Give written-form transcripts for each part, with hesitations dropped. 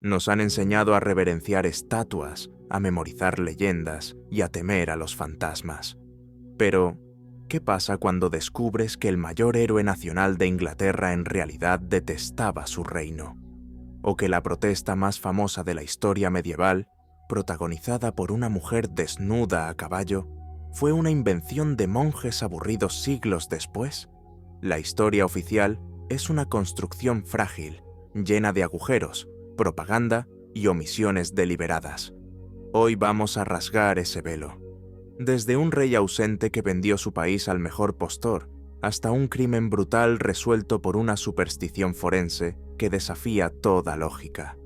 Nos han enseñado a reverenciar estatuas, a memorizar leyendas y a temer a los fantasmas. Pero, ¿qué pasa cuando descubres que el mayor héroe nacional de Inglaterra en realidad detestaba su reino? O que la protesta más famosa de la historia medieval, protagonizada por una mujer desnuda a caballo, fue una invención de monjes aburridos siglos después? La historia oficial es una construcción frágil, llena de agujeros, propaganda y omisiones deliberadas. Hoy vamos a rasgar ese velo. Desde un rey ausente que vendió su país al mejor postor, hasta un crimen brutal resuelto por una superstición forense que desafía toda lógica.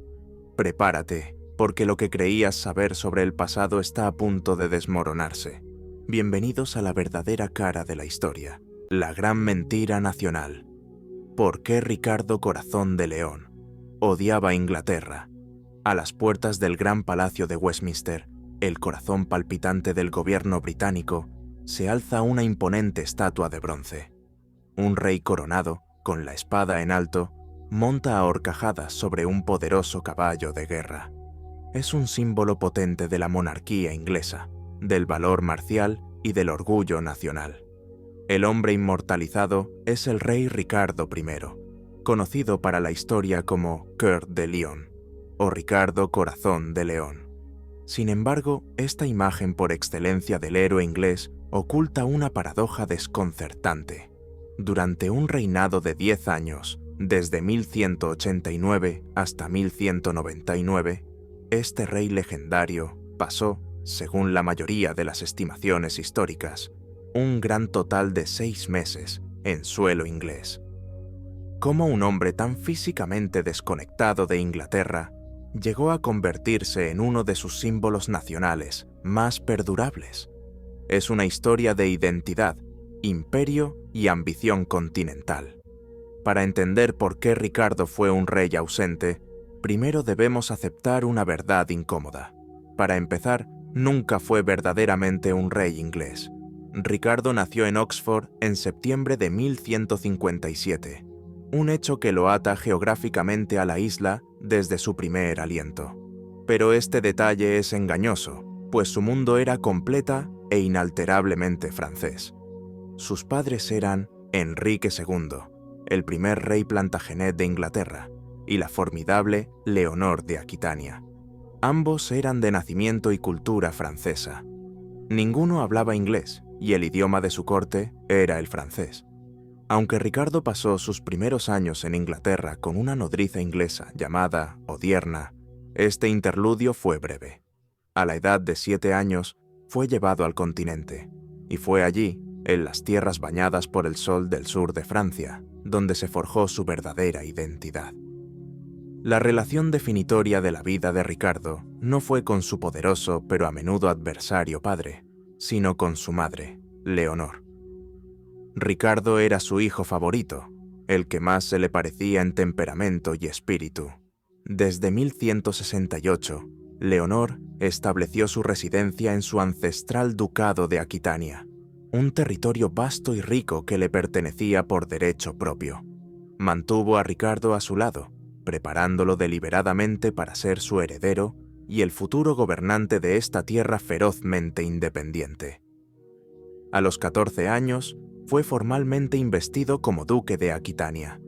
Prepárate, porque lo que creías saber sobre el pasado está a punto de desmoronarse. Bienvenidos a la verdadera cara de la historia, la gran mentira nacional. ¿Por qué Ricardo Corazón de León odiaba Inglaterra? A las puertas del gran palacio de Westminster, el corazón palpitante del gobierno británico, se alza una imponente estatua de bronce. Un rey coronado, con la espada en alto, monta a horcajadas sobre un poderoso caballo de guerra. Es un símbolo potente de la monarquía inglesa, del valor marcial y del orgullo nacional. El hombre inmortalizado es el rey Ricardo I, conocido para la historia como Cœur de Lion o Ricardo Corazón de León. Sin embargo, esta imagen por excelencia del héroe inglés oculta una paradoja desconcertante. Durante un reinado de 10 años, desde 1189 hasta 1199, este rey legendario pasó, según la mayoría de las estimaciones históricas, un gran total de 6 meses en suelo inglés. ¿Cómo un hombre tan físicamente desconectado de Inglaterra llegó a convertirse en uno de sus símbolos nacionales más perdurables? Es una historia de identidad, imperio y ambición continental. Para entender por qué Ricardo fue un rey ausente, primero debemos aceptar una verdad incómoda. Para empezar, nunca fue verdaderamente un rey inglés. Ricardo nació en Oxford en septiembre de 1157, un hecho que lo ata geográficamente a la isla desde su primer aliento. Pero este detalle es engañoso, pues su mundo era completa e inalterablemente francés. Sus padres eran Enrique II, el primer rey Plantagenet de Inglaterra, y la formidable Leonor de Aquitania. Ambos eran de nacimiento y cultura francesa. Ninguno hablaba inglés, y el idioma de su corte era el francés. Aunque Ricardo pasó sus primeros años en Inglaterra con una nodriza inglesa llamada Odierna, este interludio fue breve. A la edad de 7 años, fue llevado al continente, y fue allí, en las tierras bañadas por el sol del sur de Francia, donde se forjó su verdadera identidad. La relación definitoria de la vida de Ricardo no fue con su poderoso pero a menudo adversario padre, sino con su madre, Leonor. Ricardo era su hijo favorito, el que más se le parecía en temperamento y espíritu. Desde 1168, Leonor estableció su residencia en su ancestral ducado de Aquitania, un territorio vasto y rico que le pertenecía por derecho propio. Mantuvo a Ricardo a su lado, preparándolo deliberadamente para ser su heredero y el futuro gobernante de esta tierra ferozmente independiente. A los 14 años, fue formalmente investido como duque de Aquitania.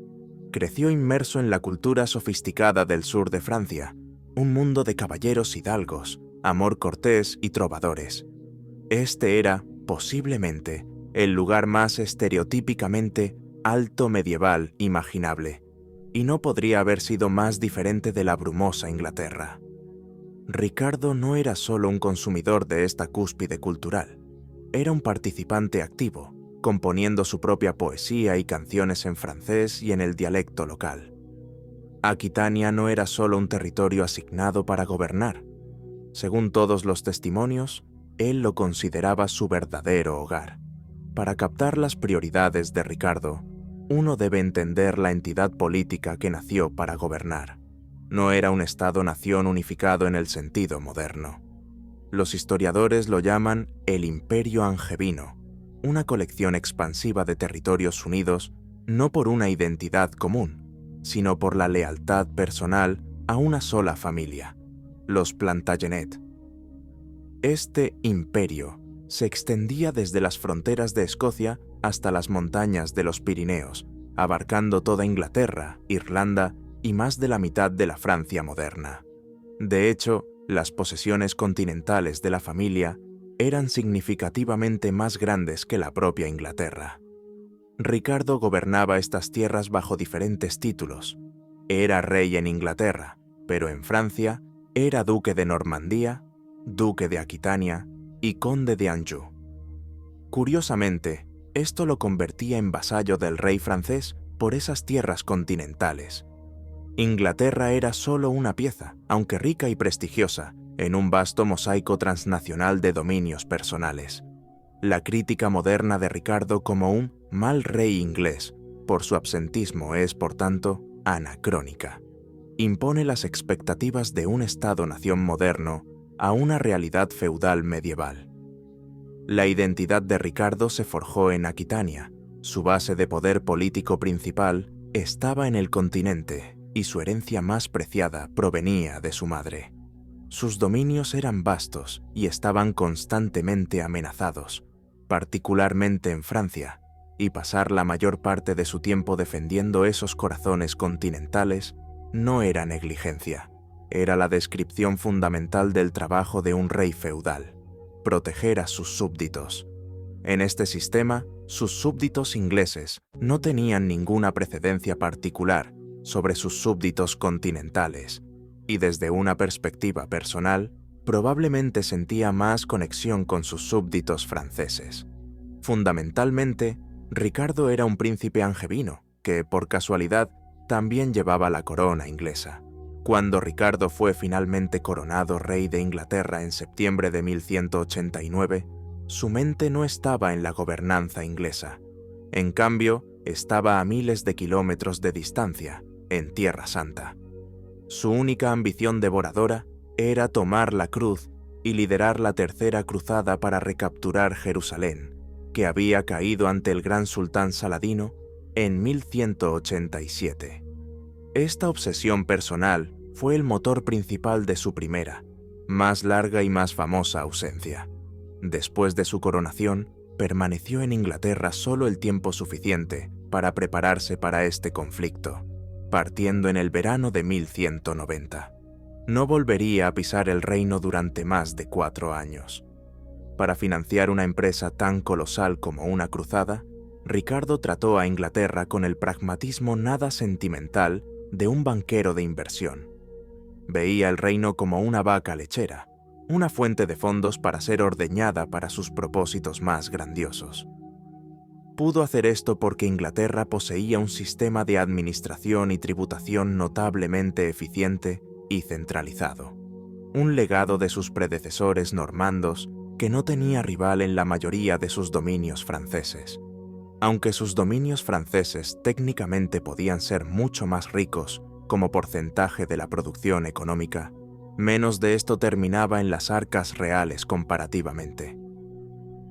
Creció inmerso en la cultura sofisticada del sur de Francia, un mundo de caballeros hidalgos, amor cortés y trovadores. Este era, posiblemente, el lugar más estereotípicamente alto medieval imaginable, y no podría haber sido más diferente de la brumosa Inglaterra. Ricardo no era solo un consumidor de esta cúspide cultural, era un participante activo, componiendo su propia poesía y canciones en francés y en el dialecto local. Aquitania no era solo un territorio asignado para gobernar. Según todos los testimonios, él lo consideraba su verdadero hogar. Para captar las prioridades de Ricardo, uno debe entender la entidad política que nació para gobernar. No era un Estado-nación unificado en el sentido moderno. Los historiadores lo llaman el Imperio Angevino, una colección expansiva de territorios unidos no por una identidad común, sino por la lealtad personal a una sola familia, los Plantagenet. Este imperio se extendía desde las fronteras de Escocia hasta las montañas de los Pirineos, abarcando toda Inglaterra, Irlanda y más de la mitad de la Francia moderna. De hecho, las posesiones continentales de la familia eran significativamente más grandes que la propia Inglaterra. Ricardo gobernaba estas tierras bajo diferentes títulos. Era rey en Inglaterra, pero en Francia era duque de Normandía, duque de Aquitania y conde de Anjou. Curiosamente, esto lo convertía en vasallo del rey francés por esas tierras continentales. Inglaterra era solo una pieza, aunque rica y prestigiosa, en un vasto mosaico transnacional de dominios personales. La crítica moderna de Ricardo como un mal rey inglés por su absentismo es, por tanto, anacrónica. Impone las expectativas de un Estado-nación moderno a una realidad feudal medieval. La identidad de Ricardo se forjó en Aquitania. Su base de poder político principal estaba en el continente y su herencia más preciada provenía de su madre. Sus dominios eran vastos y estaban constantemente amenazados, particularmente en Francia, y pasar la mayor parte de su tiempo defendiendo esos corazones continentales no era negligencia, era la descripción fundamental del trabajo de un rey feudal, proteger a sus súbditos. En este sistema, sus súbditos ingleses no tenían ninguna precedencia particular sobre sus súbditos continentales, y desde una perspectiva personal, probablemente sentía más conexión con sus súbditos franceses. Fundamentalmente, Ricardo era un príncipe angevino que, por casualidad, también llevaba la corona inglesa. Cuando Ricardo fue finalmente coronado rey de Inglaterra en septiembre de 1189, su mente no estaba en la gobernanza inglesa. En cambio, estaba a miles de kilómetros de distancia, en Tierra Santa. Su única ambición devoradora era tomar la cruz y liderar la tercera cruzada para recapturar Jerusalén, que había caído ante el gran sultán Saladino en 1187. Esta obsesión personal fue el motor principal de su primera, más larga y más famosa ausencia. Después de su coronación, permaneció en Inglaterra solo el tiempo suficiente para prepararse para este conflicto, partiendo en el verano de 1190. No volvería a pisar el reino durante más de 4 años. Para financiar una empresa tan colosal como una cruzada, Ricardo trató a Inglaterra con el pragmatismo nada sentimental de un banquero de inversión. Veía el reino como una vaca lechera, una fuente de fondos para ser ordeñada para sus propósitos más grandiosos. Pudo hacer esto porque Inglaterra poseía un sistema de administración y tributación notablemente eficiente y centralizado, un legado de sus predecesores normandos que no tenía rival en la mayoría de sus dominios franceses. Aunque sus dominios franceses técnicamente podían ser mucho más ricos como porcentaje de la producción económica, menos de esto terminaba en las arcas reales comparativamente.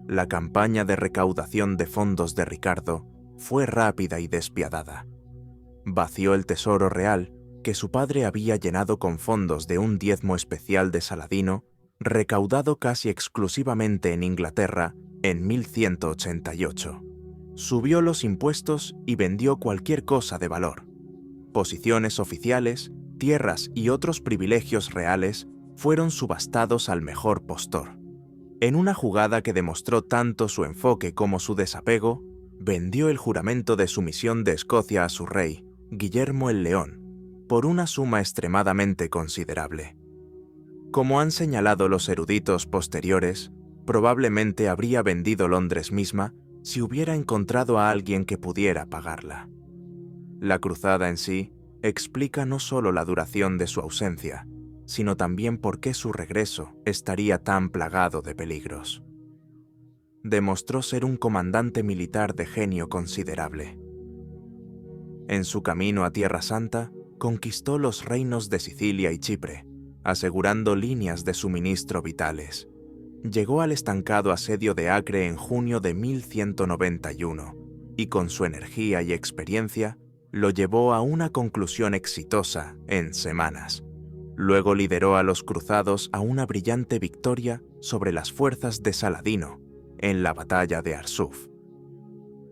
La campaña de recaudación de fondos de Ricardo fue rápida y despiadada. Vació el tesoro real que su padre había llenado con fondos de un diezmo especial de Saladino, recaudado casi exclusivamente en Inglaterra en 1188. Subió los impuestos y vendió cualquier cosa de valor. Posiciones oficiales, tierras y otros privilegios reales fueron subastados al mejor postor. En una jugada que demostró tanto su enfoque como su desapego, vendió el juramento de sumisión de Escocia a su rey, Guillermo el León, por una suma extremadamente considerable. Como han señalado los eruditos posteriores, probablemente habría vendido Londres misma si hubiera encontrado a alguien que pudiera pagarla. La cruzada en sí explica no solo la duración de su ausencia, sino también por qué su regreso estaría tan plagado de peligros. Demostró ser un comandante militar de genio considerable. En su camino a Tierra Santa, conquistó los reinos de Sicilia y Chipre, asegurando líneas de suministro vitales. Llegó al estancado asedio de Acre en junio de 1191, y con su energía y experiencia, lo llevó a una conclusión exitosa en semanas. Luego lideró a los cruzados a una brillante victoria sobre las fuerzas de Saladino en la batalla de Arsuf.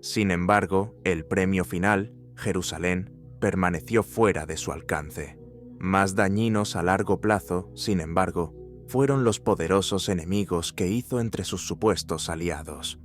Sin embargo, el premio final, Jerusalén, permaneció fuera de su alcance. Más dañinos a largo plazo, sin embargo, fueron los poderosos enemigos que hizo entre sus supuestos aliados.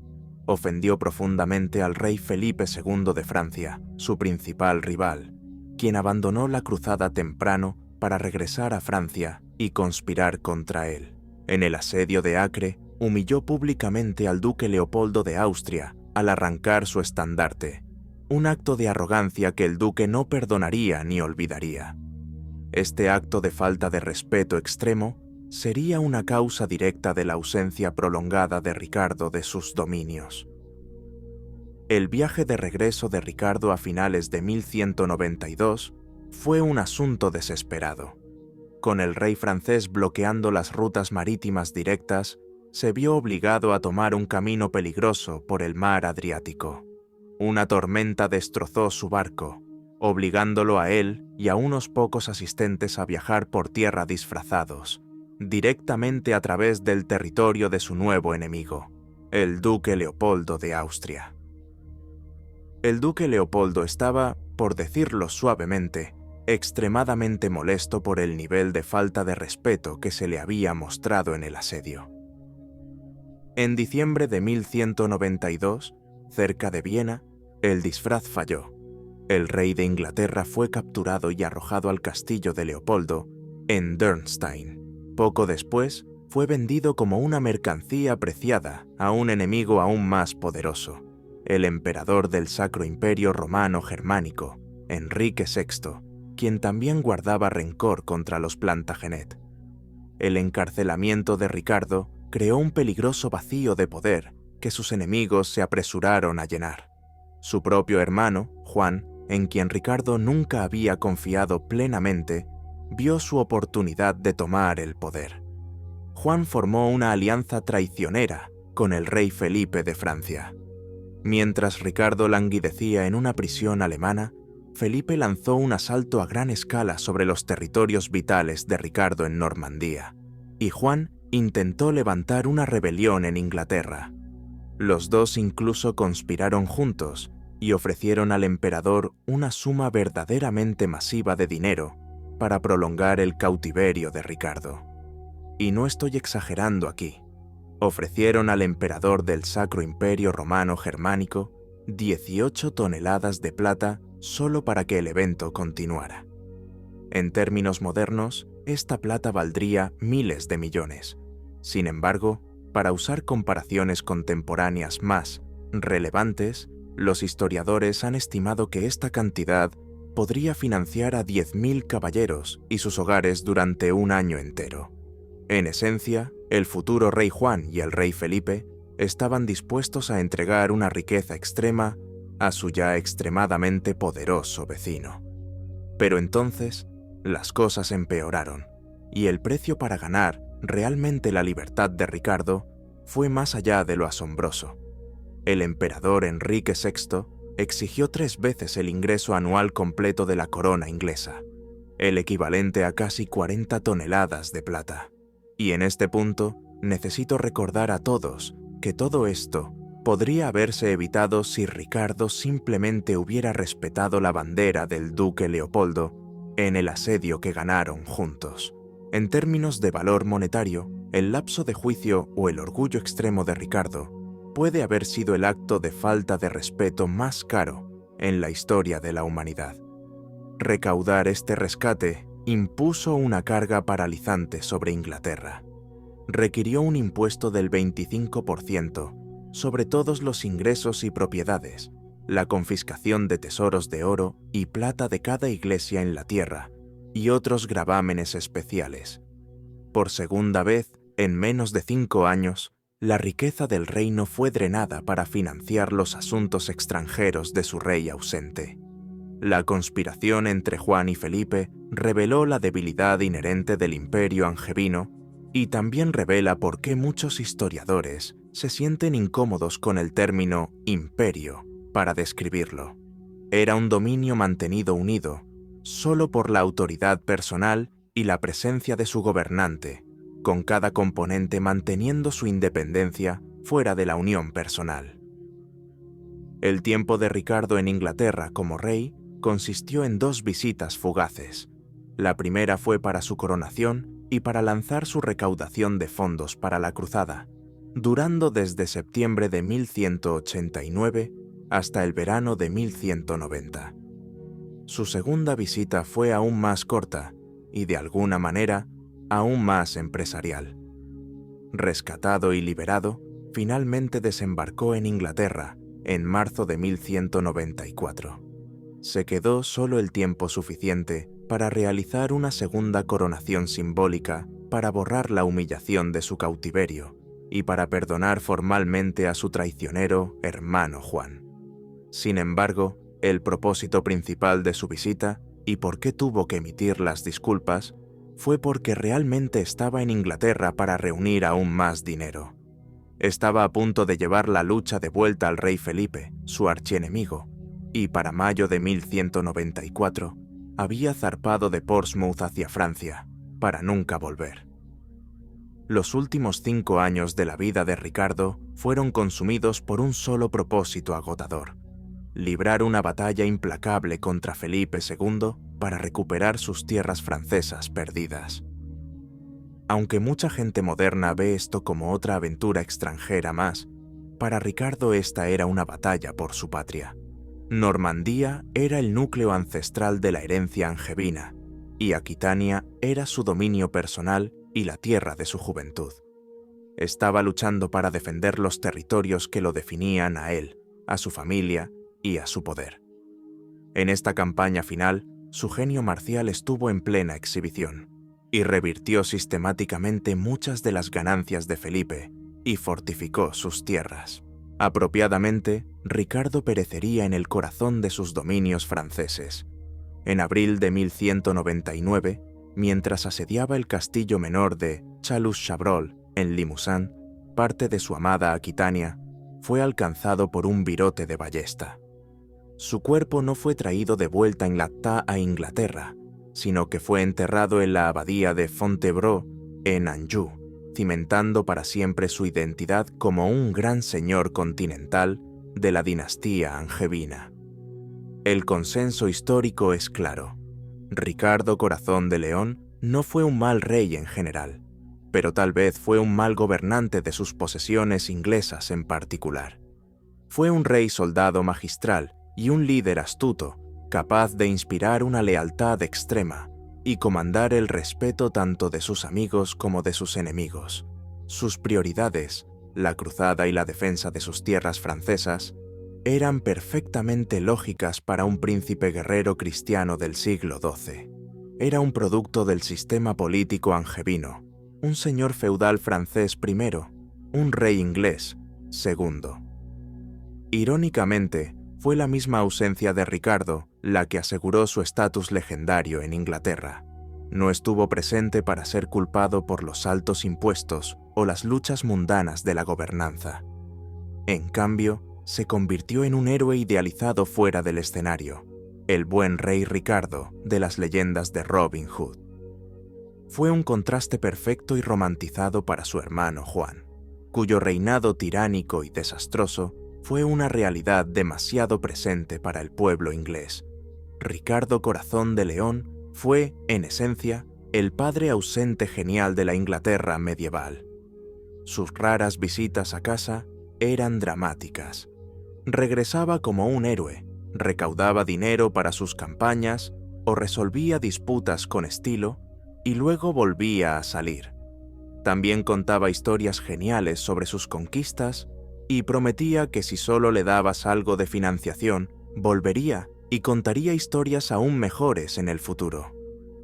Ofendió profundamente al rey Felipe II de Francia, su principal rival, quien abandonó la cruzada temprano para regresar a Francia y conspirar contra él. En el asedio de Acre, humilló públicamente al duque Leopoldo de Austria al arrancar su estandarte, un acto de arrogancia que el duque no perdonaría ni olvidaría. Este acto de falta de respeto extremo sería una causa directa de la ausencia prolongada de Ricardo de sus dominios. El viaje de regreso de Ricardo a finales de 1192 fue un asunto desesperado. Con el rey francés bloqueando las rutas marítimas directas, se vio obligado a tomar un camino peligroso por el mar Adriático. Una tormenta destrozó su barco, obligándolo a él y a unos pocos asistentes a viajar por tierra disfrazados, directamente a través del territorio de su nuevo enemigo, el duque Leopoldo de Austria. El duque Leopoldo estaba, por decirlo suavemente, extremadamente molesto por el nivel de falta de respeto que se le había mostrado en el asedio. En diciembre de 1192, cerca de Viena, el disfraz falló. El rey de Inglaterra fue capturado y arrojado al castillo de Leopoldo, en Dürnstein. Poco después, fue vendido como una mercancía apreciada a un enemigo aún más poderoso, el emperador del Sacro Imperio Romano Germánico, Enrique VI, quien también guardaba rencor contra los Plantagenet. El encarcelamiento de Ricardo creó un peligroso vacío de poder que sus enemigos se apresuraron a llenar. Su propio hermano, Juan, en quien Ricardo nunca había confiado plenamente, vio su oportunidad de tomar el poder. Juan formó una alianza traicionera con el rey Felipe de Francia. Mientras Ricardo languidecía en una prisión alemana, Felipe lanzó un asalto a gran escala sobre los territorios vitales de Ricardo en Normandía, y Juan intentó levantar una rebelión en Inglaterra. Los dos incluso conspiraron juntos y ofrecieron al emperador una suma verdaderamente masiva de dinero para prolongar el cautiverio de Ricardo. Y no estoy exagerando aquí. Ofrecieron al emperador del Sacro Imperio Romano Germánico 18 toneladas de plata solo para que el evento continuara. En términos modernos, esta plata valdría miles de millones. Sin embargo, para usar comparaciones contemporáneas más relevantes, los historiadores han estimado que esta cantidad podría financiar a 10.000 caballeros y sus hogares durante un año entero. En esencia, el futuro rey Juan y el rey Felipe estaban dispuestos a entregar una riqueza extrema a su ya extremadamente poderoso vecino. Pero entonces, las cosas empeoraron, y el precio para ganar realmente la libertad de Ricardo fue más allá de lo asombroso. El emperador Enrique VI exigió 3 veces el ingreso anual completo de la corona inglesa, el equivalente a casi 40 toneladas de plata. Y en este punto, necesito recordar a todos que todo esto podría haberse evitado si Ricardo simplemente hubiera respetado la bandera del duque Leopoldo en el asedio que ganaron juntos. En términos de valor monetario, el lapso de juicio o el orgullo extremo de Ricardo puede haber sido el acto de falta de respeto más caro en la historia de la humanidad. Recaudar este rescate impuso una carga paralizante sobre Inglaterra. Requirió un impuesto del 25% sobre todos los ingresos y propiedades, la confiscación de tesoros de oro y plata de cada iglesia en la tierra y otros gravámenes especiales. Por segunda vez, en menos de 5 años, la riqueza del reino fue drenada para financiar los asuntos extranjeros de su rey ausente. La conspiración entre Juan y Felipe reveló la debilidad inherente del imperio angevino y también revela por qué muchos historiadores se sienten incómodos con el término imperio para describirlo. Era un dominio mantenido unido solo por la autoridad personal y la presencia de su gobernante, con cada componente manteniendo su independencia fuera de la unión personal. El tiempo de Ricardo en Inglaterra como rey consistió en 2 visitas fugaces. La primera fue para su coronación y para lanzar su recaudación de fondos para la cruzada, durando desde septiembre de 1189 hasta el verano de 1190. Su segunda visita fue aún más corta y, de alguna manera, aún más empresarial. Rescatado y liberado, finalmente desembarcó en Inglaterra en marzo de 1194. Se quedó solo el tiempo suficiente para realizar una segunda coronación simbólica para borrar la humillación de su cautiverio y para perdonar formalmente a su traicionero hermano Juan. Sin embargo, el propósito principal de su visita, y por qué tuvo que emitir las disculpas, fue porque realmente estaba en Inglaterra para reunir aún más dinero. Estaba a punto de llevar la lucha de vuelta al rey Felipe, su archienemigo, y para mayo de 1194 había zarpado de Portsmouth hacia Francia, para nunca volver. Los últimos 5 años de la vida de Ricardo fueron consumidos por un solo propósito agotador: librar una batalla implacable contra Felipe II para recuperar sus tierras francesas perdidas. Aunque mucha gente moderna ve esto como otra aventura extranjera más, para Ricardo esta era una batalla por su patria. Normandía era el núcleo ancestral de la herencia angevina, y Aquitania era su dominio personal y la tierra de su juventud. Estaba luchando para defender los territorios que lo definían a él, a su familia y a su poder. En esta campaña final, su genio marcial estuvo en plena exhibición y revirtió sistemáticamente muchas de las ganancias de Felipe y fortificó sus tierras. Apropiadamente, Ricardo perecería en el corazón de sus dominios franceses. En abril de 1199, mientras asediaba el castillo menor de Chalus-Chabrol en Limousin, parte de su amada Aquitania, fue alcanzado por un virote de ballesta. Su cuerpo no fue traído de vuelta en latta a Inglaterra, sino que fue enterrado en la abadía de Fontevraud, en Anjou, cimentando para siempre su identidad como un gran señor continental de la dinastía angevina. El consenso histórico es claro: Ricardo Corazón de León no fue un mal rey en general, pero tal vez fue un mal gobernante de sus posesiones inglesas en particular. Fue un rey soldado magistral y un líder astuto, capaz de inspirar una lealtad extrema y comandar el respeto tanto de sus amigos como de sus enemigos. Sus prioridades, la cruzada y la defensa de sus tierras francesas, eran perfectamente lógicas para un príncipe guerrero cristiano del siglo XII. Era un producto del sistema político angevino, un señor feudal francés primero, un rey inglés segundo. Irónicamente, fue la misma ausencia de Ricardo la que aseguró su estatus legendario en Inglaterra. No estuvo presente para ser culpado por los altos impuestos o las luchas mundanas de la gobernanza. En cambio, se convirtió en un héroe idealizado fuera del escenario, el buen rey Ricardo de las leyendas de Robin Hood. Fue un contraste perfecto y romantizado para su hermano Juan, cuyo reinado tiránico y desastroso fue una realidad demasiado presente para el pueblo inglés. Ricardo Corazón de León fue, en esencia, el padre ausente genial de la Inglaterra medieval. Sus raras visitas a casa eran dramáticas. Regresaba como un héroe, recaudaba dinero para sus campañas o resolvía disputas con estilo y luego volvía a salir. También contaba historias geniales sobre sus conquistas y prometía que si solo le dabas algo de financiación, volvería y contaría historias aún mejores en el futuro.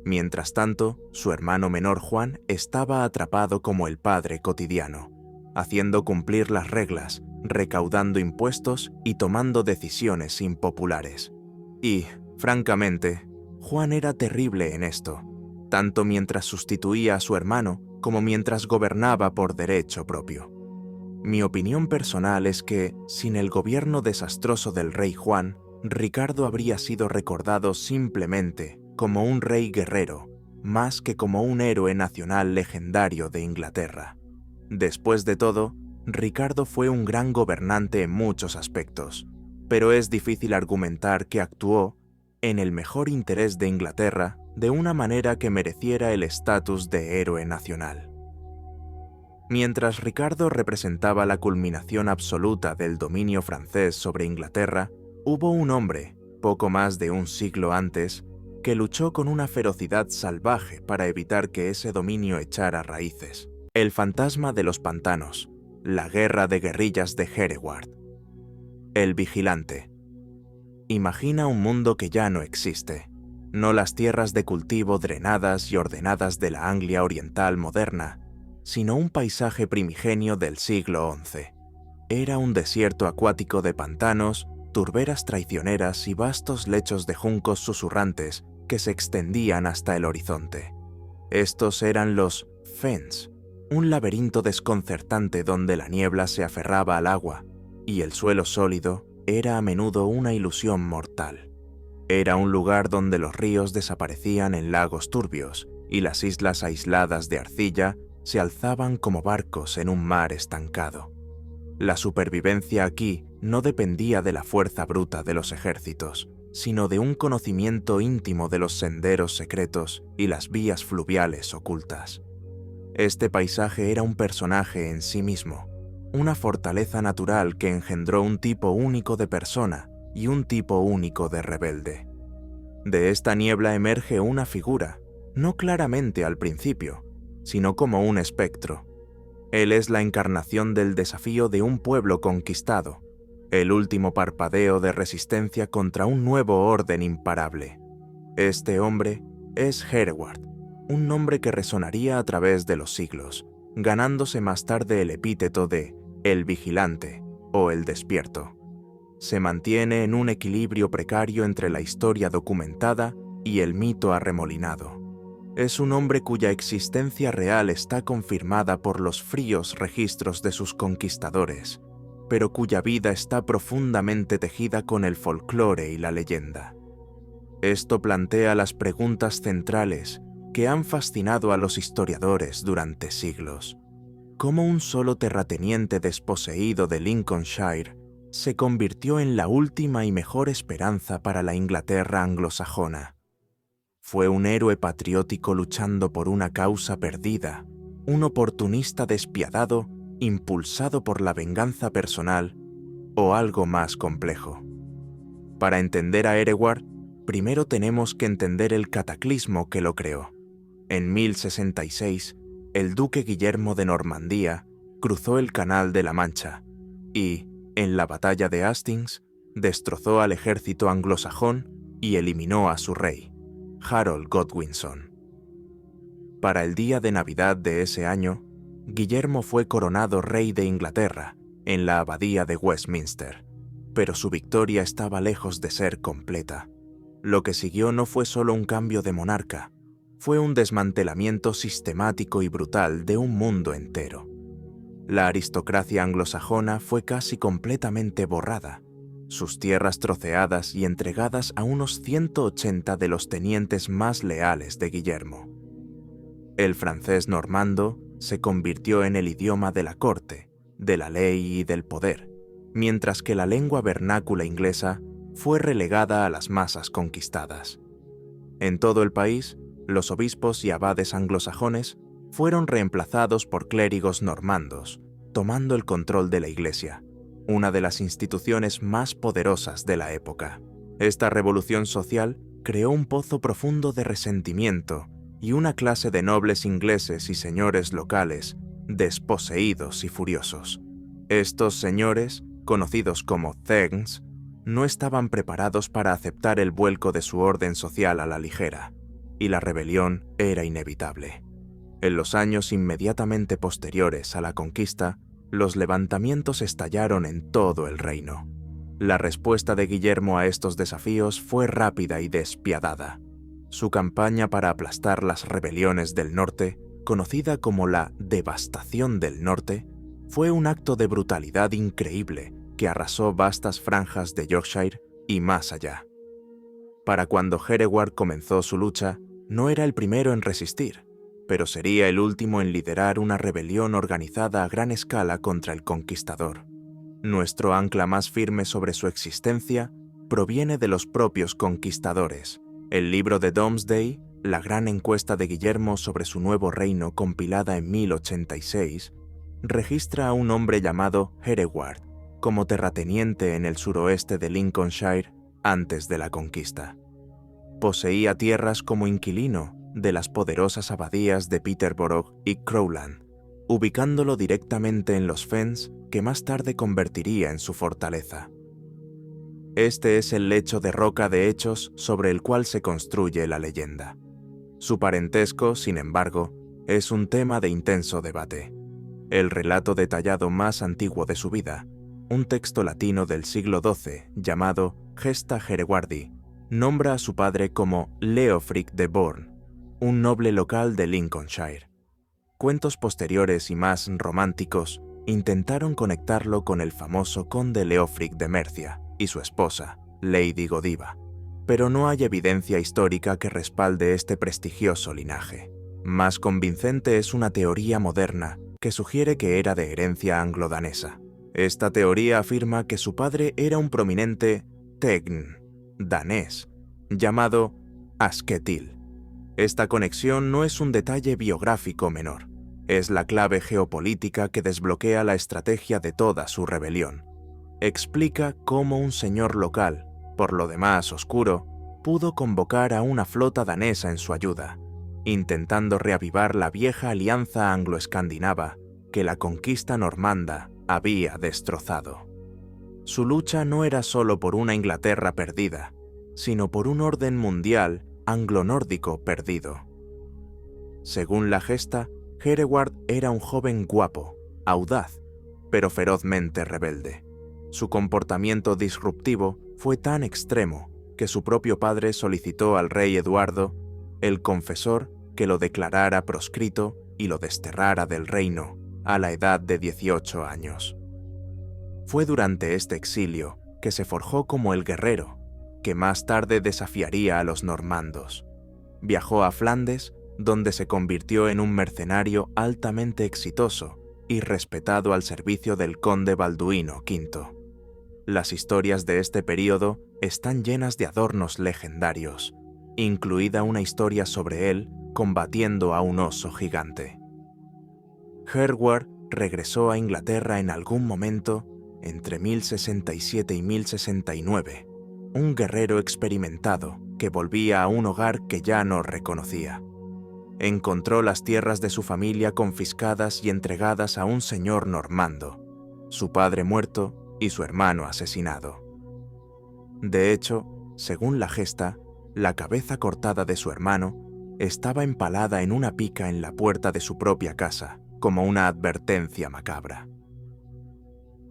Mientras tanto, su hermano menor Juan estaba atrapado como el padre cotidiano, haciendo cumplir las reglas, recaudando impuestos y tomando decisiones impopulares. Y, francamente, Juan era terrible en esto, tanto mientras sustituía a su hermano como mientras gobernaba por derecho propio. Mi opinión personal es que, sin el gobierno desastroso del rey Juan, Ricardo habría sido recordado simplemente como un rey guerrero, más que como un héroe nacional legendario de Inglaterra. Después de todo, Ricardo fue un gran gobernante en muchos aspectos, pero es difícil argumentar que actuó en el mejor interés de Inglaterra de una manera que mereciera el estatus de héroe nacional. Mientras Ricardo representaba la culminación absoluta del dominio francés sobre Inglaterra, hubo un hombre, poco más de un siglo antes, que luchó con una ferocidad salvaje para evitar que ese dominio echara raíces. El fantasma de los pantanos, la guerra de guerrillas de Hereward. El vigilante. Imagina un mundo que ya no existe, no las tierras de cultivo drenadas y ordenadas de la Anglia oriental moderna, sino un paisaje primigenio del siglo XI. Era un desierto acuático de pantanos, turberas traicioneras y vastos lechos de juncos susurrantes que se extendían hasta el horizonte. Estos eran los fens, un laberinto desconcertante donde la niebla se aferraba al agua y el suelo sólido era a menudo una ilusión mortal. Era un lugar donde los ríos desaparecían en lagos turbios y las islas aisladas de arcilla se alzaban como barcos en un mar estancado. La supervivencia aquí no dependía de la fuerza bruta de los ejércitos, sino de un conocimiento íntimo de los senderos secretos y las vías fluviales ocultas. Este paisaje era un personaje en sí mismo, una fortaleza natural que engendró un tipo único de persona y un tipo único de rebelde. De esta niebla emerge una figura, no claramente al principio, sino como un espectro. Él es la encarnación del desafío de un pueblo conquistado, el último parpadeo de resistencia contra un nuevo orden imparable. Este hombre es Hereward, un nombre que resonaría a través de los siglos, ganándose más tarde el epíteto de el vigilante o el despierto. Se mantiene en un equilibrio precario entre la historia documentada y el mito arremolinado. Es un hombre cuya existencia real está confirmada por los fríos registros de sus conquistadores, pero cuya vida está profundamente tejida con el folclore y la leyenda. Esto plantea las preguntas centrales que han fascinado a los historiadores durante siglos. ¿Cómo un solo terrateniente desposeído de Lincolnshire se convirtió en la última y mejor esperanza para la Inglaterra anglosajona? ¿Fue un héroe patriótico luchando por una causa perdida, un oportunista despiadado impulsado por la venganza personal, o algo más complejo? Para entender a Hereward, primero tenemos que entender el cataclismo que lo creó. En 1066, el duque Guillermo de Normandía cruzó el Canal de la Mancha y, en la batalla de Hastings, destrozó al ejército anglosajón y eliminó a su rey, Harold Godwinson. Para el día de Navidad de ese año, Guillermo fue coronado rey de Inglaterra en la abadía de Westminster, pero su victoria estaba lejos de ser completa. Lo que siguió no fue solo un cambio de monarca, fue un desmantelamiento sistemático y brutal de un mundo entero. La aristocracia anglosajona fue casi completamente borrada, sus tierras troceadas y entregadas a unos 180 de los tenientes más leales de Guillermo. El francés normando se convirtió en el idioma de la corte, de la ley y del poder, mientras que la lengua vernácula inglesa fue relegada a las masas conquistadas. En todo el país, los obispos y abades anglosajones fueron reemplazados por clérigos normandos, tomando el control de la Iglesia, una de las instituciones más poderosas de la época. Esta revolución social creó un pozo profundo de resentimiento y una clase de nobles ingleses y señores locales desposeídos y furiosos. Estos señores, conocidos como thegns, no estaban preparados para aceptar el vuelco de su orden social a la ligera, y la rebelión era inevitable. En los años inmediatamente posteriores a la conquista, los levantamientos estallaron en todo el reino. La respuesta de Guillermo a estos desafíos fue rápida y despiadada. Su campaña para aplastar las rebeliones del norte, conocida como la Devastación del Norte, fue un acto de brutalidad increíble que arrasó vastas franjas de Yorkshire y más allá. Para cuando Hereward comenzó su lucha, no era el primero en resistir, pero sería el último en liderar una rebelión organizada a gran escala contra el conquistador. Nuestro ancla más firme sobre su existencia proviene de los propios conquistadores. El libro de Domesday, la gran encuesta de Guillermo sobre su nuevo reino compilada en 1086, registra a un hombre llamado Hereward como terrateniente en el suroeste de Lincolnshire antes de la conquista. Poseía tierras como inquilino de las poderosas abadías de Peterborough y Crowland, ubicándolo directamente en los fens que más tarde convertiría en su fortaleza. Este es el lecho de roca de hechos sobre el cual se construye la leyenda. Su parentesco, sin embargo, es un tema de intenso debate. El relato detallado más antiguo de su vida, un texto latino del siglo XII llamado Gesta Herewardi, nombra a su padre como Leofric de Bourne, un noble local de Lincolnshire. Cuentos posteriores y más románticos intentaron conectarlo con el famoso conde Leofric de Mercia y su esposa, Lady Godiva, pero no hay evidencia histórica que respalde este prestigioso linaje. Más convincente es una teoría moderna que sugiere que era de herencia anglo-danesa. Esta teoría afirma que su padre era un prominente Tegn danés llamado Asketil. Esta conexión no es un detalle biográfico menor, es la clave geopolítica que desbloquea la estrategia de toda su rebelión. Explica cómo un señor local, por lo demás oscuro, pudo convocar a una flota danesa en su ayuda, intentando reavivar la vieja alianza anglo-escandinava que la conquista normanda había destrozado. Su lucha no era solo por una Inglaterra perdida, sino por un orden mundial anglo-nórdico perdido. Según la gesta, Hereward era un joven guapo, audaz, pero ferozmente rebelde. Su comportamiento disruptivo fue tan extremo que su propio padre solicitó al rey Eduardo, el confesor, que lo declarara proscrito y lo desterrara del reino a la edad de 18 años. Fue durante este exilio que se forjó como el guerrero, que más tarde desafiaría a los normandos. Viajó a Flandes, donde se convirtió en un mercenario altamente exitoso y respetado al servicio del conde Balduino V. Las historias de este período están llenas de adornos legendarios, incluida una historia sobre él combatiendo a un oso gigante. Hereward regresó a Inglaterra en algún momento entre 1067 y 1069, un guerrero experimentado que volvía a un hogar que ya no reconocía. Encontró las tierras de su familia confiscadas y entregadas a un señor normando, su padre muerto y su hermano asesinado. De hecho, según la gesta, la cabeza cortada de su hermano estaba empalada en una pica en la puerta de su propia casa, como una advertencia macabra.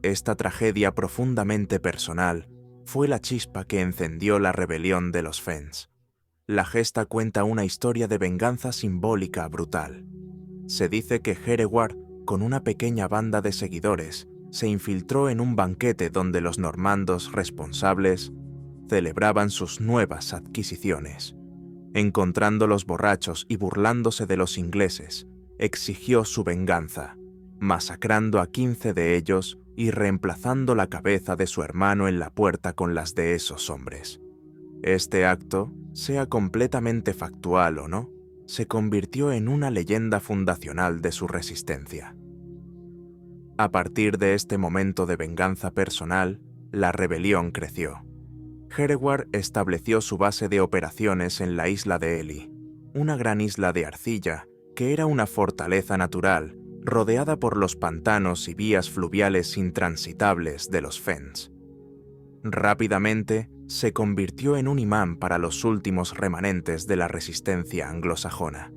Esta tragedia profundamente personal fue la chispa que encendió la rebelión de los Fens. La gesta cuenta una historia de venganza simbólica brutal. Se dice que Hereward, con una pequeña banda de seguidores, se infiltró en un banquete donde los normandos responsables celebraban sus nuevas adquisiciones. Encontrándolos borrachos y burlándose de los ingleses, exigió su venganza, masacrando a 15 de ellos y reemplazando la cabeza de su hermano en la puerta con las de esos hombres. Este acto, sea completamente factual o no, se convirtió en una leyenda fundacional de su resistencia. A partir de este momento de venganza personal, la rebelión creció. Hereward estableció su base de operaciones en la isla de Ely, una gran isla de arcilla que era una fortaleza natural rodeada por los pantanos y vías fluviales intransitables de los Fens. Rápidamente se convirtió en un imán para los últimos remanentes de la resistencia anglosajona.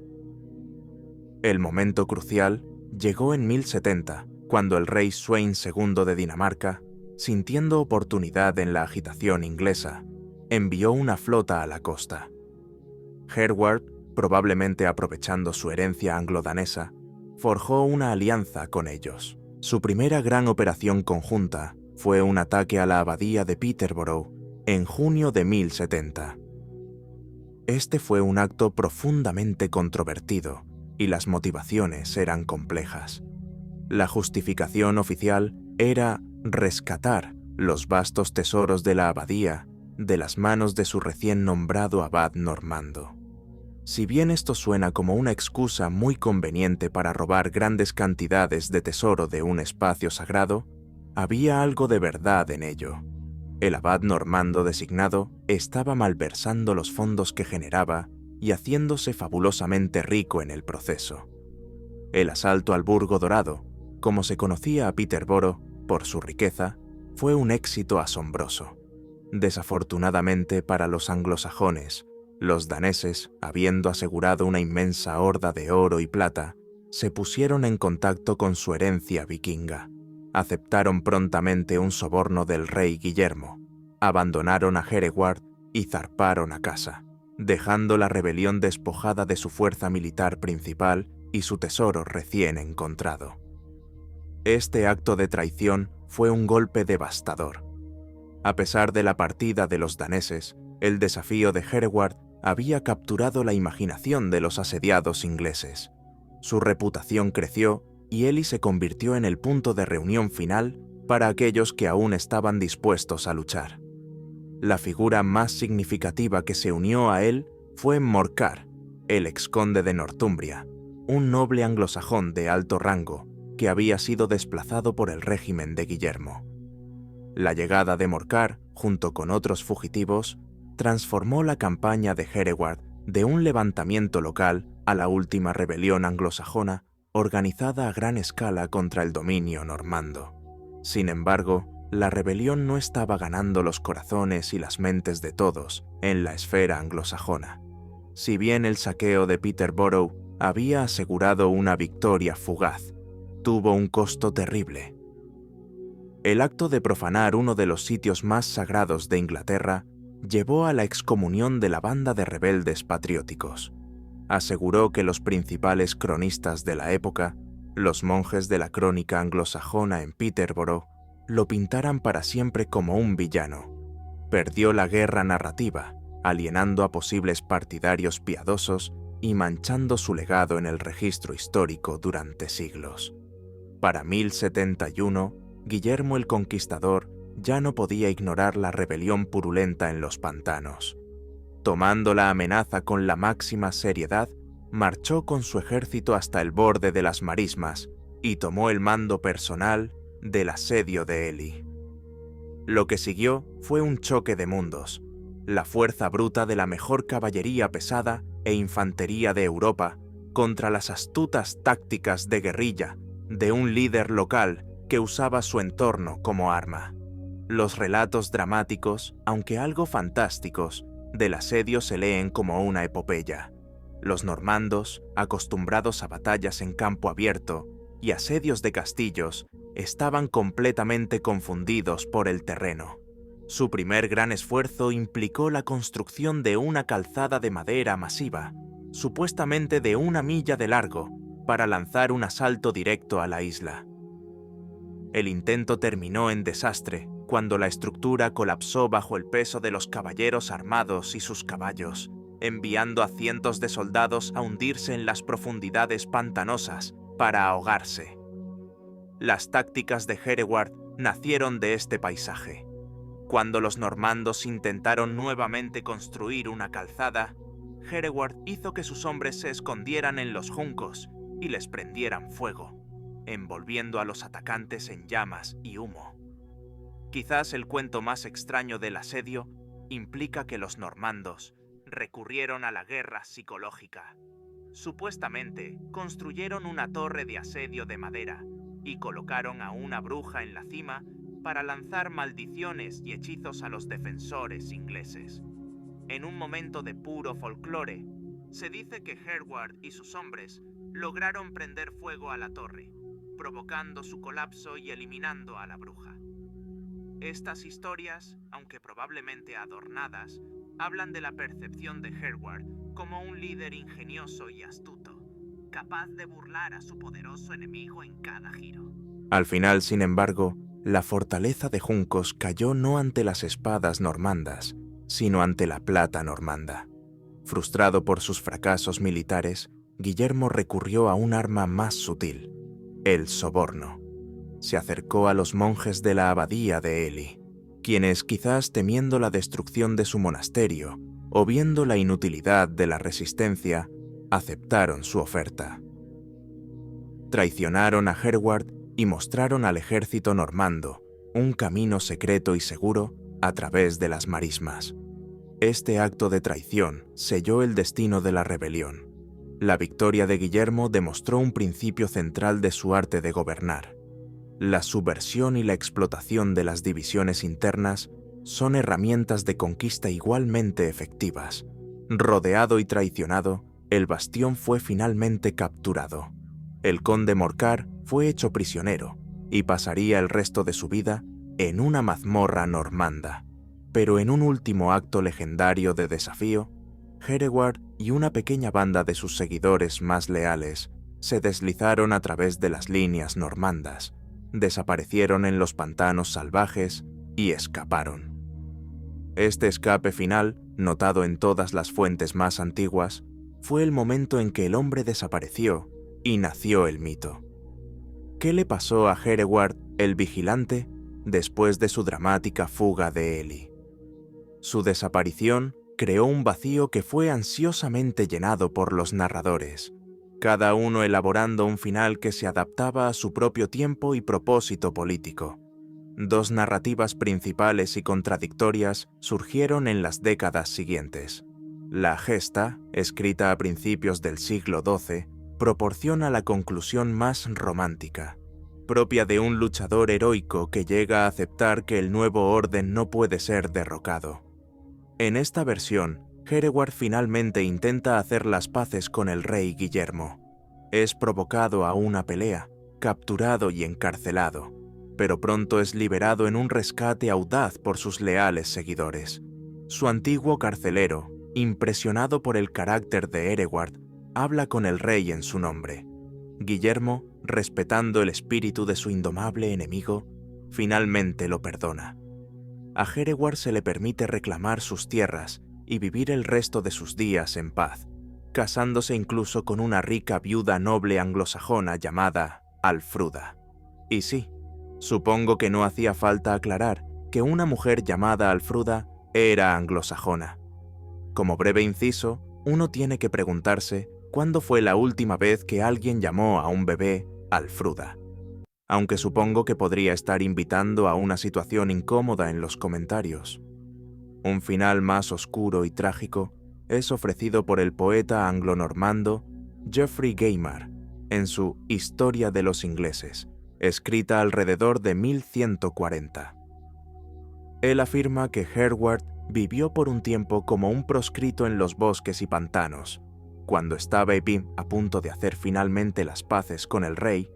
El momento crucial llegó en 1070, cuando el rey Sweyn II de Dinamarca, sintiendo oportunidad en la agitación inglesa, envió una flota a la costa. Hereward, probablemente aprovechando su herencia anglo-danesa, forjó una alianza con ellos. Su primera gran operación conjunta fue un ataque a la abadía de Peterborough en junio de 1070. Este fue un acto profundamente controvertido y las motivaciones eran complejas. La justificación oficial era rescatar los vastos tesoros de la abadía de las manos de su recién nombrado abad normando. Si bien esto suena como una excusa muy conveniente para robar grandes cantidades de tesoro de un espacio sagrado, había algo de verdad en ello. El abad normando designado estaba malversando los fondos que generaba y haciéndose fabulosamente rico en el proceso. El asalto al Burgo Dorado, como se conocía a Peterborough por su riqueza, fue un éxito asombroso. Desafortunadamente para los anglosajones, los daneses, habiendo asegurado una inmensa horda de oro y plata, se pusieron en contacto con su herencia vikinga. Aceptaron prontamente un soborno del rey Guillermo, abandonaron a Hereward y zarparon a casa, dejando la rebelión despojada de su fuerza militar principal y su tesoro recién encontrado. Este acto de traición fue un golpe devastador. A pesar de la partida de los daneses, el desafío de Hereward había capturado la imaginación de los asediados ingleses. Su reputación creció y Ely se convirtió en el punto de reunión final para aquellos que aún estaban dispuestos a luchar. La figura más significativa que se unió a él fue Morcar, el exconde de Northumbria, un noble anglosajón de alto rango que había sido desplazado por el régimen de Guillermo. La llegada de Morcar, junto con otros fugitivos, transformó la campaña de Hereward de un levantamiento local a la última rebelión anglosajona organizada a gran escala contra el dominio normando. Sin embargo, la rebelión no estaba ganando los corazones y las mentes de todos en la esfera anglosajona. Si bien el saqueo de Peterborough había asegurado una victoria fugaz, tuvo un costo terrible. El acto de profanar uno de los sitios más sagrados de Inglaterra llevó a la excomunión de la banda de rebeldes patrióticos. Aseguró que los principales cronistas de la época, los monjes de la crónica anglosajona en Peterborough, lo pintaran para siempre como un villano. Perdió la guerra narrativa, alienando a posibles partidarios piadosos y manchando su legado en el registro histórico durante siglos. Para 1071, Guillermo el Conquistador ya no podía ignorar la rebelión purulenta en los pantanos. Tomando la amenaza con la máxima seriedad, marchó con su ejército hasta el borde de las marismas y tomó el mando personal del asedio de Ely. Lo que siguió fue un choque de mundos. La fuerza bruta de la mejor caballería pesada e infantería de Europa contra las astutas tácticas de guerrilla de un líder local que usaba su entorno como arma. Los relatos dramáticos, aunque algo fantásticos, del asedio se leen como una epopeya. Los normandos, acostumbrados a batallas en campo abierto y asedios de castillos, estaban completamente confundidos por el terreno. Su primer gran esfuerzo implicó la construcción de una calzada de madera masiva, supuestamente de 1 milla de largo, para lanzar un asalto directo a la isla. El intento terminó en desastre cuando la estructura colapsó bajo el peso de los caballeros armados y sus caballos, enviando a cientos de soldados a hundirse en las profundidades pantanosas para ahogarse. Las tácticas de Hereward nacieron de este paisaje. Cuando los normandos intentaron nuevamente construir una calzada, Hereward hizo que sus hombres se escondieran en los juncos y les prendieran fuego, envolviendo a los atacantes en llamas y humo. Quizás el cuento más extraño del asedio implica que los normandos recurrieron a la guerra psicológica. Supuestamente, construyeron una torre de asedio de madera y colocaron a una bruja en la cima para lanzar maldiciones y hechizos a los defensores ingleses. En un momento de puro folclore, se dice que Hereward y sus hombres lograron prender fuego a la torre, provocando su colapso y eliminando a la bruja. Estas historias, aunque probablemente adornadas, hablan de la percepción de Hereward como un líder ingenioso y astuto, capaz de burlar a su poderoso enemigo en cada giro. Al final, sin embargo, la fortaleza de Juncos cayó no ante las espadas normandas, sino ante la plata normanda. Frustrado por sus fracasos militares, Guillermo recurrió a un arma más sutil, el soborno. Se acercó a los monjes de la abadía de Ely, quienes, quizás temiendo la destrucción de su monasterio o viendo la inutilidad de la resistencia, aceptaron su oferta. Traicionaron a Hereward y mostraron al ejército normando un camino secreto y seguro a través de las marismas. Este acto de traición selló el destino de la rebelión. La victoria de Guillermo demostró un principio central de su arte de gobernar. La subversión y la explotación de las divisiones internas son herramientas de conquista igualmente efectivas. Rodeado y traicionado, el bastión fue finalmente capturado. El conde Morcar fue hecho prisionero y pasaría el resto de su vida en una mazmorra normanda. Pero en un último acto legendario de desafío, Hereward y una pequeña banda de sus seguidores más leales se deslizaron a través de las líneas normandas, desaparecieron en los pantanos salvajes y escaparon. Este escape final, notado en todas las fuentes más antiguas, fue el momento en que el hombre desapareció y nació el mito. ¿Qué le pasó a Hereward, el vigilante, después de su dramática fuga de Ely? Su desaparición creó un vacío que fue ansiosamente llenado por los narradores, cada uno elaborando un final que se adaptaba a su propio tiempo y propósito político. Dos narrativas principales y contradictorias surgieron en las décadas siguientes. La Gesta, escrita a principios del siglo XII, proporciona la conclusión más romántica, propia de un luchador heroico que llega a aceptar que el nuevo orden no puede ser derrocado. En esta versión, Hereward finalmente intenta hacer las paces con el rey Guillermo. Es provocado a una pelea, capturado y encarcelado, pero pronto es liberado en un rescate audaz por sus leales seguidores. Su antiguo carcelero, impresionado por el carácter de Hereward, habla con el rey en su nombre. Guillermo, respetando el espíritu de su indomable enemigo, finalmente lo perdona. A Hereward se le permite reclamar sus tierras y vivir el resto de sus días en paz, casándose incluso con una rica viuda noble anglosajona llamada Alfruda. Y sí, supongo que no hacía falta aclarar que una mujer llamada Alfruda era anglosajona. Como breve inciso, uno tiene que preguntarse cuándo fue la última vez que alguien llamó a un bebé Alfruda. Aunque supongo que podría estar invitando a una situación incómoda en los comentarios. Un final más oscuro y trágico es ofrecido por el poeta anglo-normando Geoffrey Gaimard en su Historia de los ingleses, escrita alrededor de 1140. Él afirma que Hereward vivió por un tiempo como un proscrito en los bosques y pantanos. Cuando estaba Epim a punto de hacer finalmente las paces con el rey,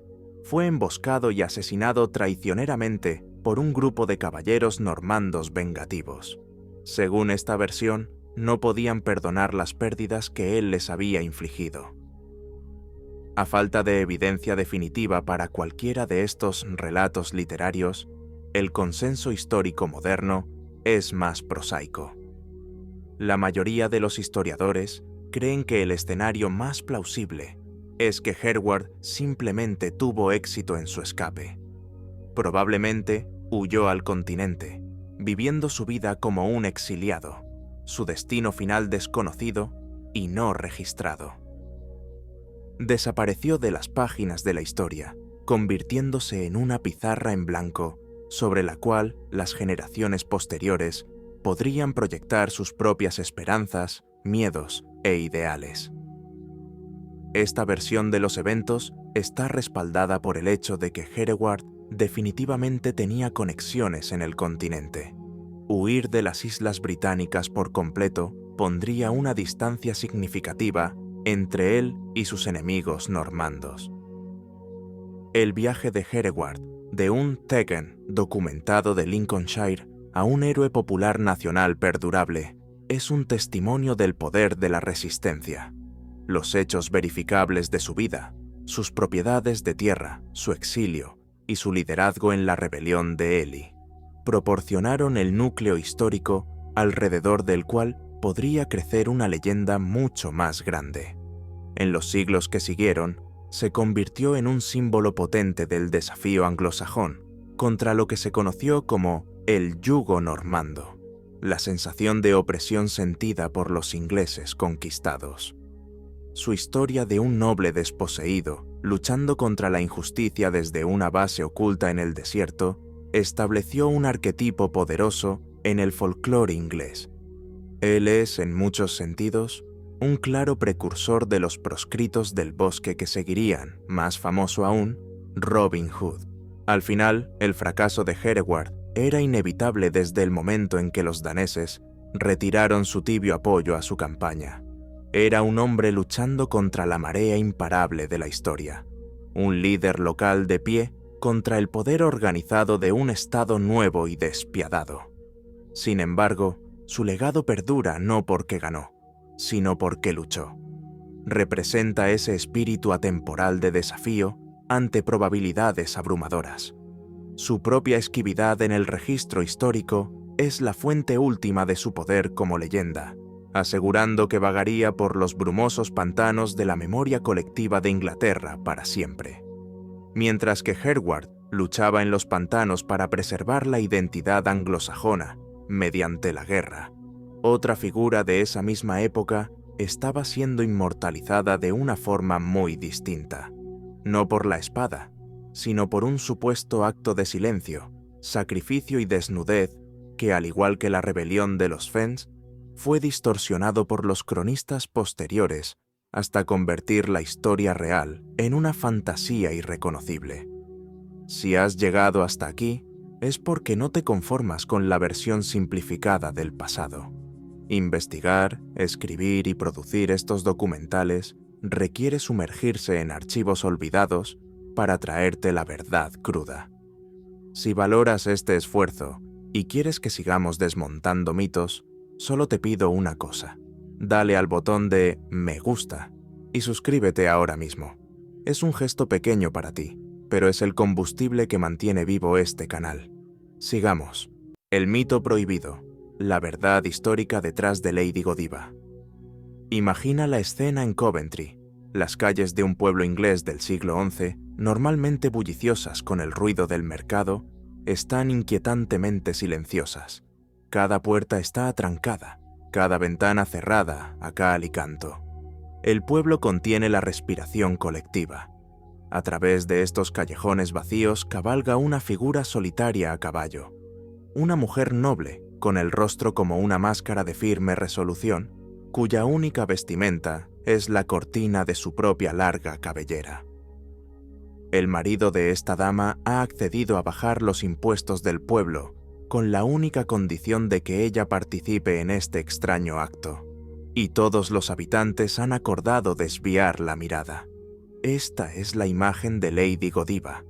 fue emboscado y asesinado traicioneramente por un grupo de caballeros normandos vengativos. Según esta versión, no podían perdonar las pérdidas que él les había infligido. A falta de evidencia definitiva para cualquiera de estos relatos literarios, el consenso histórico moderno es más prosaico. La mayoría de los historiadores creen que el escenario más plausible es que Hereward simplemente tuvo éxito en su escape. Probablemente huyó al continente, viviendo su vida como un exiliado, su destino final desconocido y no registrado. Desapareció de las páginas de la historia, convirtiéndose en una pizarra en blanco sobre la cual las generaciones posteriores podrían proyectar sus propias esperanzas, miedos e ideales. Esta versión de los eventos está respaldada por el hecho de que Hereward definitivamente tenía conexiones en el continente. Huir de las islas británicas por completo pondría una distancia significativa entre él y sus enemigos normandos. El viaje de Hereward, de un Thegan documentado de Lincolnshire a un héroe popular nacional perdurable, es un testimonio del poder de la resistencia. Los hechos verificables de su vida, sus propiedades de tierra, su exilio y su liderazgo en la rebelión de Ely proporcionaron el núcleo histórico alrededor del cual podría crecer una leyenda mucho más grande. En los siglos que siguieron, se convirtió en un símbolo potente del desafío anglosajón contra lo que se conoció como el yugo normando, la sensación de opresión sentida por los ingleses conquistados. Su historia de un noble desposeído, luchando contra la injusticia desde una base oculta en el desierto, estableció un arquetipo poderoso en el folclore inglés. Él es, en muchos sentidos, un claro precursor de los proscritos del bosque que seguirían, más famoso aún, Robin Hood. Al final, el fracaso de Hereward era inevitable desde el momento en que los daneses retiraron su tibio apoyo a su campaña. Era un hombre luchando contra la marea imparable de la historia, un líder local de pie contra el poder organizado de un estado nuevo y despiadado. Sin embargo, su legado perdura no porque ganó, sino porque luchó. Representa ese espíritu atemporal de desafío ante probabilidades abrumadoras. Su propia esquividad en el registro histórico es la fuente última de su poder como leyenda, asegurando que vagaría por los brumosos pantanos de la memoria colectiva de Inglaterra para siempre. Mientras que Hereward luchaba en los pantanos para preservar la identidad anglosajona mediante la guerra, otra figura de esa misma época estaba siendo inmortalizada de una forma muy distinta, no por la espada, sino por un supuesto acto de silencio, sacrificio y desnudez que, al igual que la rebelión de los Fens, fue distorsionado por los cronistas posteriores hasta convertir la historia real en una fantasía irreconocible. Si has llegado hasta aquí, es porque no te conformas con la versión simplificada del pasado. Investigar, escribir y producir estos documentales requiere sumergirse en archivos olvidados para traerte la verdad cruda. Si valoras este esfuerzo y quieres que sigamos desmontando mitos, solo te pido una cosa: dale al botón de me gusta y suscríbete ahora mismo. Es un gesto pequeño para ti, pero es el combustible que mantiene vivo este canal. Sigamos. El mito prohibido, la verdad histórica detrás de Lady Godiva. Imagina la escena en Coventry, las calles de un pueblo inglés del siglo XI, normalmente bulliciosas con el ruido del mercado, están inquietantemente silenciosas. Cada puerta está atrancada, cada ventana cerrada a cal y canto. El pueblo contiene la respiración colectiva. A través de estos callejones vacíos cabalga una figura solitaria a caballo. Una mujer noble, con el rostro como una máscara de firme resolución, cuya única vestimenta es la cortina de su propia larga cabellera. El marido de esta dama ha accedido a bajar los impuestos del pueblo con la única condición de que ella participe en este extraño acto, y todos los habitantes han acordado desviar la mirada. Esta es la imagen de Lady Godiva,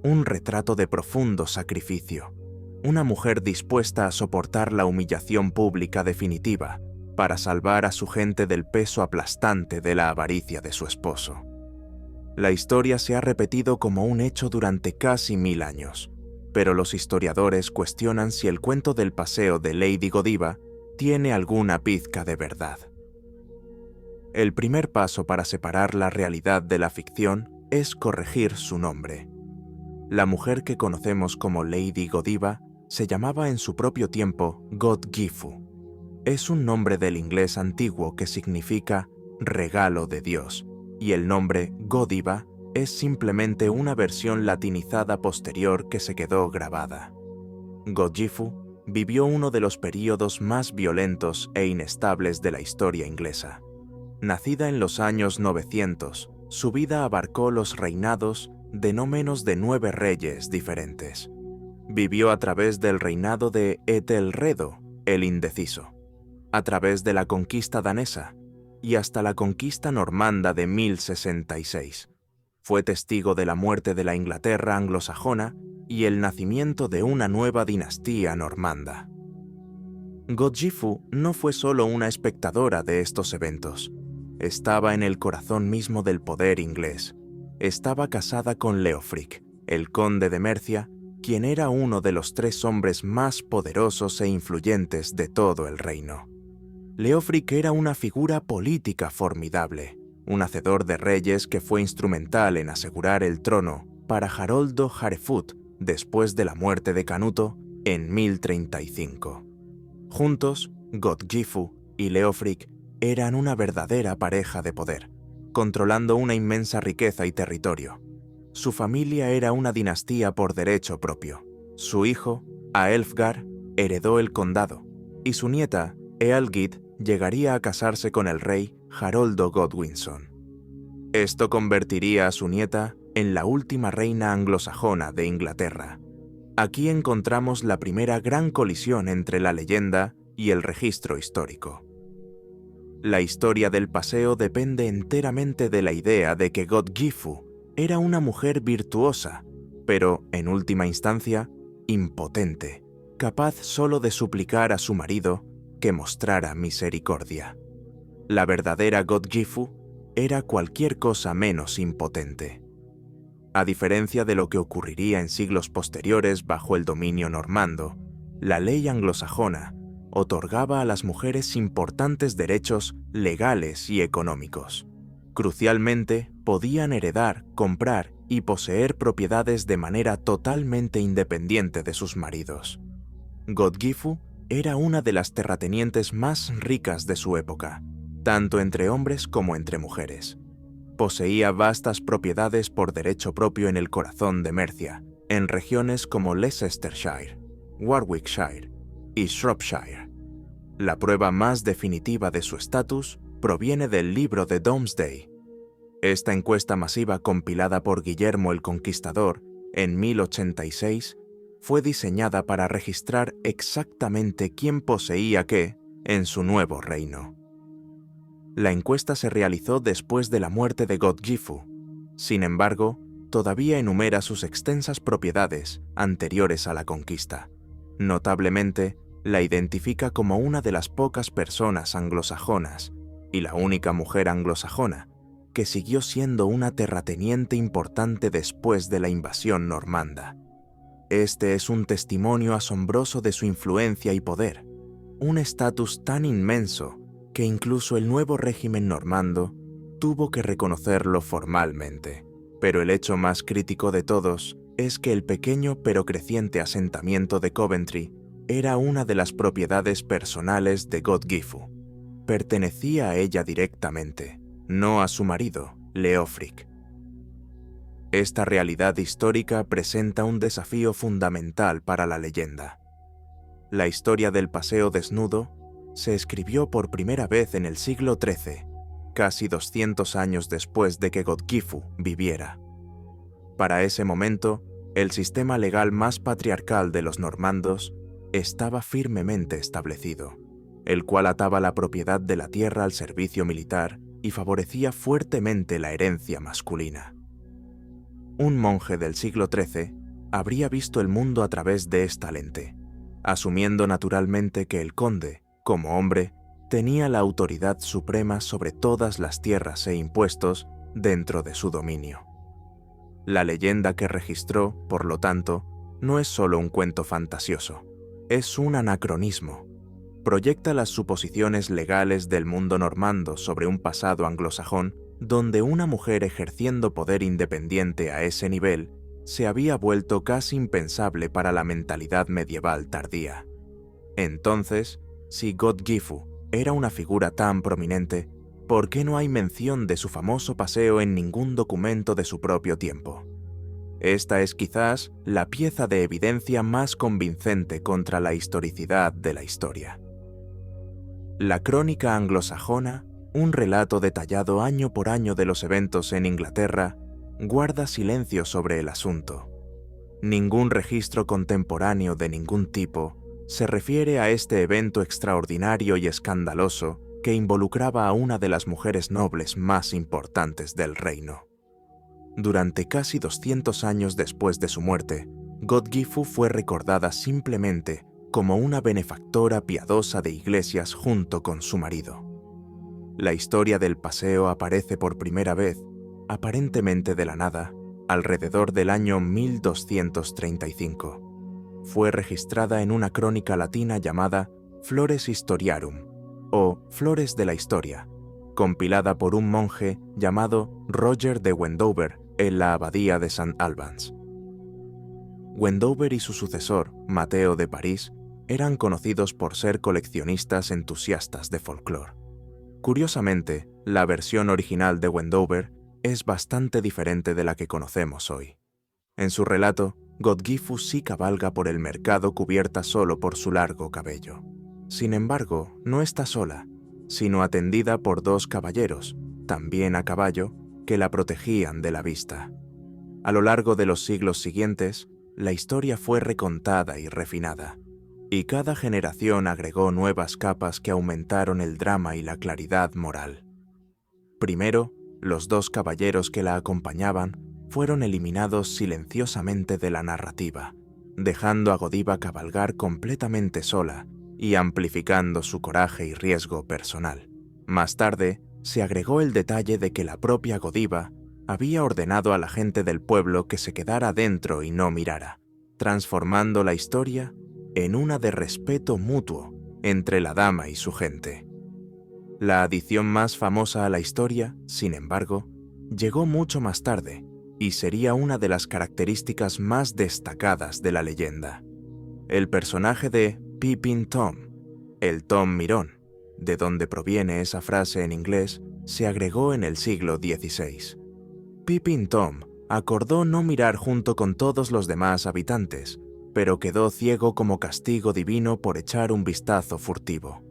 un retrato de profundo sacrificio, una mujer dispuesta a soportar la humillación pública definitiva para salvar a su gente del peso aplastante de la avaricia de su esposo. La historia se ha repetido como un hecho durante casi 1000 años, pero los historiadores cuestionan si el cuento del paseo de Lady Godiva tiene alguna pizca de verdad. El primer paso para separar la realidad de la ficción es corregir su nombre. La mujer que conocemos como Lady Godiva se llamaba en su propio tiempo Godgifu. Es un nombre del inglés antiguo que significa regalo de Dios, y el nombre Godiva es simplemente una versión latinizada posterior que se quedó grabada. Godgifu vivió uno de los períodos más violentos e inestables de la historia inglesa. Nacida en los años 900, su vida abarcó los reinados de no menos de 9 reyes diferentes. Vivió a través del reinado de Etelredo, el Indeciso, a través de la conquista danesa y hasta la conquista normanda de 1066. Fue testigo de la muerte de la Inglaterra anglosajona y el nacimiento de una nueva dinastía normanda. Godgifu no fue solo una espectadora de estos eventos. Estaba en el corazón mismo del poder inglés. Estaba casada con Leofric, el conde de Mercia, quien era uno de los 3 hombres más poderosos e influyentes de todo el reino. Leofric era una figura política formidable, un hacedor de reyes que fue instrumental en asegurar el trono para Haroldo Harefut después de la muerte de Canuto en 1035. Juntos, Godgifu y Leofric eran una verdadera pareja de poder, controlando una inmensa riqueza y territorio. Su familia era una dinastía por derecho propio. Su hijo, Aelfgar, heredó el condado, y su nieta, Ealgid, llegaría a casarse con el rey Haroldo Godwinson. Esto convertiría a su nieta en la última reina anglosajona de Inglaterra. Aquí encontramos la primera gran colisión entre la leyenda y el registro histórico. La historia del paseo depende enteramente de la idea de que Godgifu era una mujer virtuosa, pero, en última instancia, impotente, capaz solo de suplicar a su marido que mostrara misericordia. La verdadera Godgifu era cualquier cosa menos impotente. A diferencia de lo que ocurriría en siglos posteriores bajo el dominio normando, la ley anglosajona otorgaba a las mujeres importantes derechos legales y económicos. Crucialmente, podían heredar, comprar y poseer propiedades de manera totalmente independiente de sus maridos. Godgifu era una de las terratenientes más ricas de su época, tanto entre hombres como entre mujeres. Poseía vastas propiedades por derecho propio en el corazón de Mercia, en regiones como Leicestershire, Warwickshire y Shropshire. La prueba más definitiva de su estatus proviene del libro de Domesday. Esta encuesta masiva compilada por Guillermo el Conquistador en 1086 fue diseñada para registrar exactamente quién poseía qué en su nuevo reino. La encuesta se realizó después de la muerte de Godgifu. Sin embargo, todavía enumera sus extensas propiedades anteriores a la conquista. Notablemente, la identifica como una de las pocas personas anglosajonas y la única mujer anglosajona que siguió siendo una terrateniente importante después de la invasión normanda. Este es un testimonio asombroso de su influencia y poder, un estatus tan inmenso que incluso el nuevo régimen normando tuvo que reconocerlo formalmente. Pero el hecho más crítico de todos es que el pequeño pero creciente asentamiento de Coventry era una de las propiedades personales de Godgifu. Pertenecía a ella directamente, no a su marido, Leofric. Esta realidad histórica presenta un desafío fundamental para la leyenda. La historia del paseo desnudo se escribió por primera vez en el siglo XIII, casi 200 años después de que Godgifu viviera. Para ese momento, el sistema legal más patriarcal de los normandos estaba firmemente establecido, el cual ataba la propiedad de la tierra al servicio militar y favorecía fuertemente la herencia masculina. Un monje del siglo XIII habría visto el mundo a través de esta lente, asumiendo naturalmente que el conde, como hombre, tenía la autoridad suprema sobre todas las tierras e impuestos dentro de su dominio. La leyenda que registró, por lo tanto, no es solo un cuento fantasioso, es un anacronismo. Proyecta las suposiciones legales del mundo normando sobre un pasado anglosajón donde una mujer ejerciendo poder independiente a ese nivel se había vuelto casi impensable para la mentalidad medieval tardía. Entonces, si Godgifu era una figura tan prominente, ¿por qué no hay mención de su famoso paseo en ningún documento de su propio tiempo? Esta es quizás la pieza de evidencia más convincente contra la historicidad de la historia. La crónica anglosajona, un relato detallado año por año de los eventos en Inglaterra, guarda silencio sobre el asunto. Ningún registro contemporáneo de ningún tipo se refiere a este evento extraordinario y escandaloso que involucraba a una de las mujeres nobles más importantes del reino. Durante casi 200 años después de su muerte, Godgifu fue recordada simplemente como una benefactora piadosa de iglesias junto con su marido. La historia del paseo aparece por primera vez, aparentemente de la nada, alrededor del año 1235. Fue registrada en una crónica latina llamada Flores Historiarum, o Flores de la Historia, compilada por un monje llamado Roger de Wendover en la abadía de St. Albans. Wendover y su sucesor, Mateo de París, eran conocidos por ser coleccionistas entusiastas de folclore. Curiosamente, la versión original de Wendover es bastante diferente de la que conocemos hoy. En su relato, Godgifu sí cabalga por el mercado cubierta solo por su largo cabello. Sin embargo, no está sola, sino atendida por dos caballeros, también a caballo, que la protegían de la vista. A lo largo de los siglos siguientes, la historia fue recontada y refinada, y cada generación agregó nuevas capas que aumentaron el drama y la claridad moral. Primero, los dos caballeros que la acompañaban fueron eliminados silenciosamente de la narrativa, dejando a Godiva cabalgar completamente sola y amplificando su coraje y riesgo personal. Más tarde, se agregó el detalle de que la propia Godiva había ordenado a la gente del pueblo que se quedara dentro y no mirara, transformando la historia en una de respeto mutuo entre la dama y su gente. La adición más famosa a la historia, sin embargo, llegó mucho más tarde y sería una de las características más destacadas de la leyenda. El personaje de Peeping Tom, el Tom Mirón, de donde proviene esa frase en inglés, se agregó en el siglo XVI. Peeping Tom acordó no mirar junto con todos los demás habitantes, pero quedó ciego como castigo divino por echar un vistazo furtivo.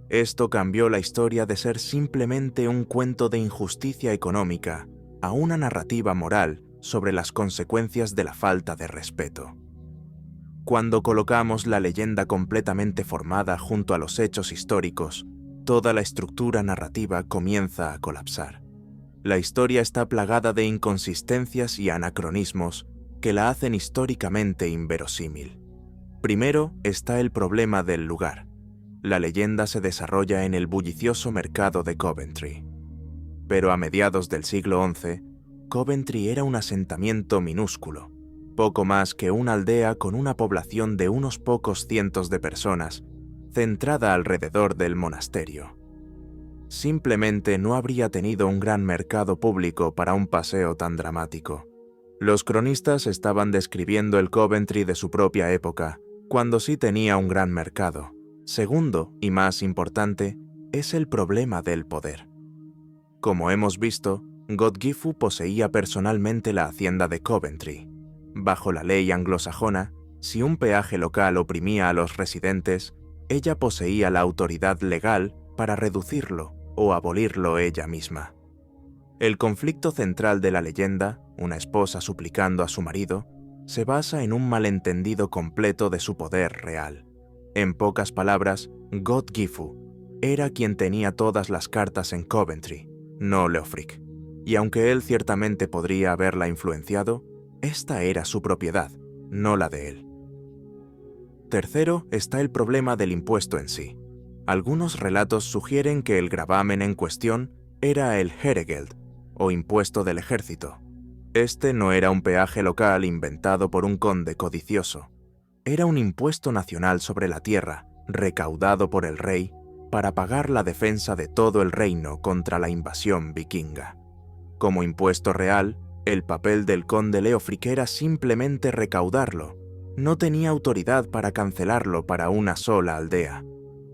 Esto cambió la historia de ser simplemente un cuento de injusticia económica a una narrativa moral sobre las consecuencias de la falta de respeto. Cuando colocamos la leyenda completamente formada junto a los hechos históricos, toda la estructura narrativa comienza a colapsar. La historia está plagada de inconsistencias y anacronismos que la hacen históricamente inverosímil. Primero está el problema del lugar. La leyenda se desarrolla en el bullicioso mercado de Coventry. Pero a mediados del siglo XI, Coventry era un asentamiento minúsculo, poco más que una aldea con una población de unos pocos cientos de personas, centrada alrededor del monasterio. Simplemente no habría tenido un gran mercado público para un paseo tan dramático. Los cronistas estaban describiendo el Coventry de su propia época, cuando sí tenía un gran mercado. Segundo, y más importante, es el problema del poder. Como hemos visto, Godgifu poseía personalmente la hacienda de Coventry. Bajo la ley anglosajona, si un peaje local oprimía a los residentes, ella poseía la autoridad legal para reducirlo o abolirlo ella misma. El conflicto central de la leyenda, una esposa suplicando a su marido, se basa en un malentendido completo de su poder real. En pocas palabras, Godgifu era quien tenía todas las cartas en Coventry, no Leofric, y aunque él ciertamente podría haberla influenciado, esta era su propiedad, no la de él. Tercero está el problema del impuesto en sí. Algunos relatos sugieren que el gravamen en cuestión era el Heregeld, o impuesto del ejército. Este no era un peaje local inventado por un conde codicioso. Era un impuesto nacional sobre la tierra, recaudado por el rey, para pagar la defensa de todo el reino contra la invasión vikinga. Como impuesto real, el papel del conde Leofric era simplemente recaudarlo. No tenía autoridad para cancelarlo para una sola aldea.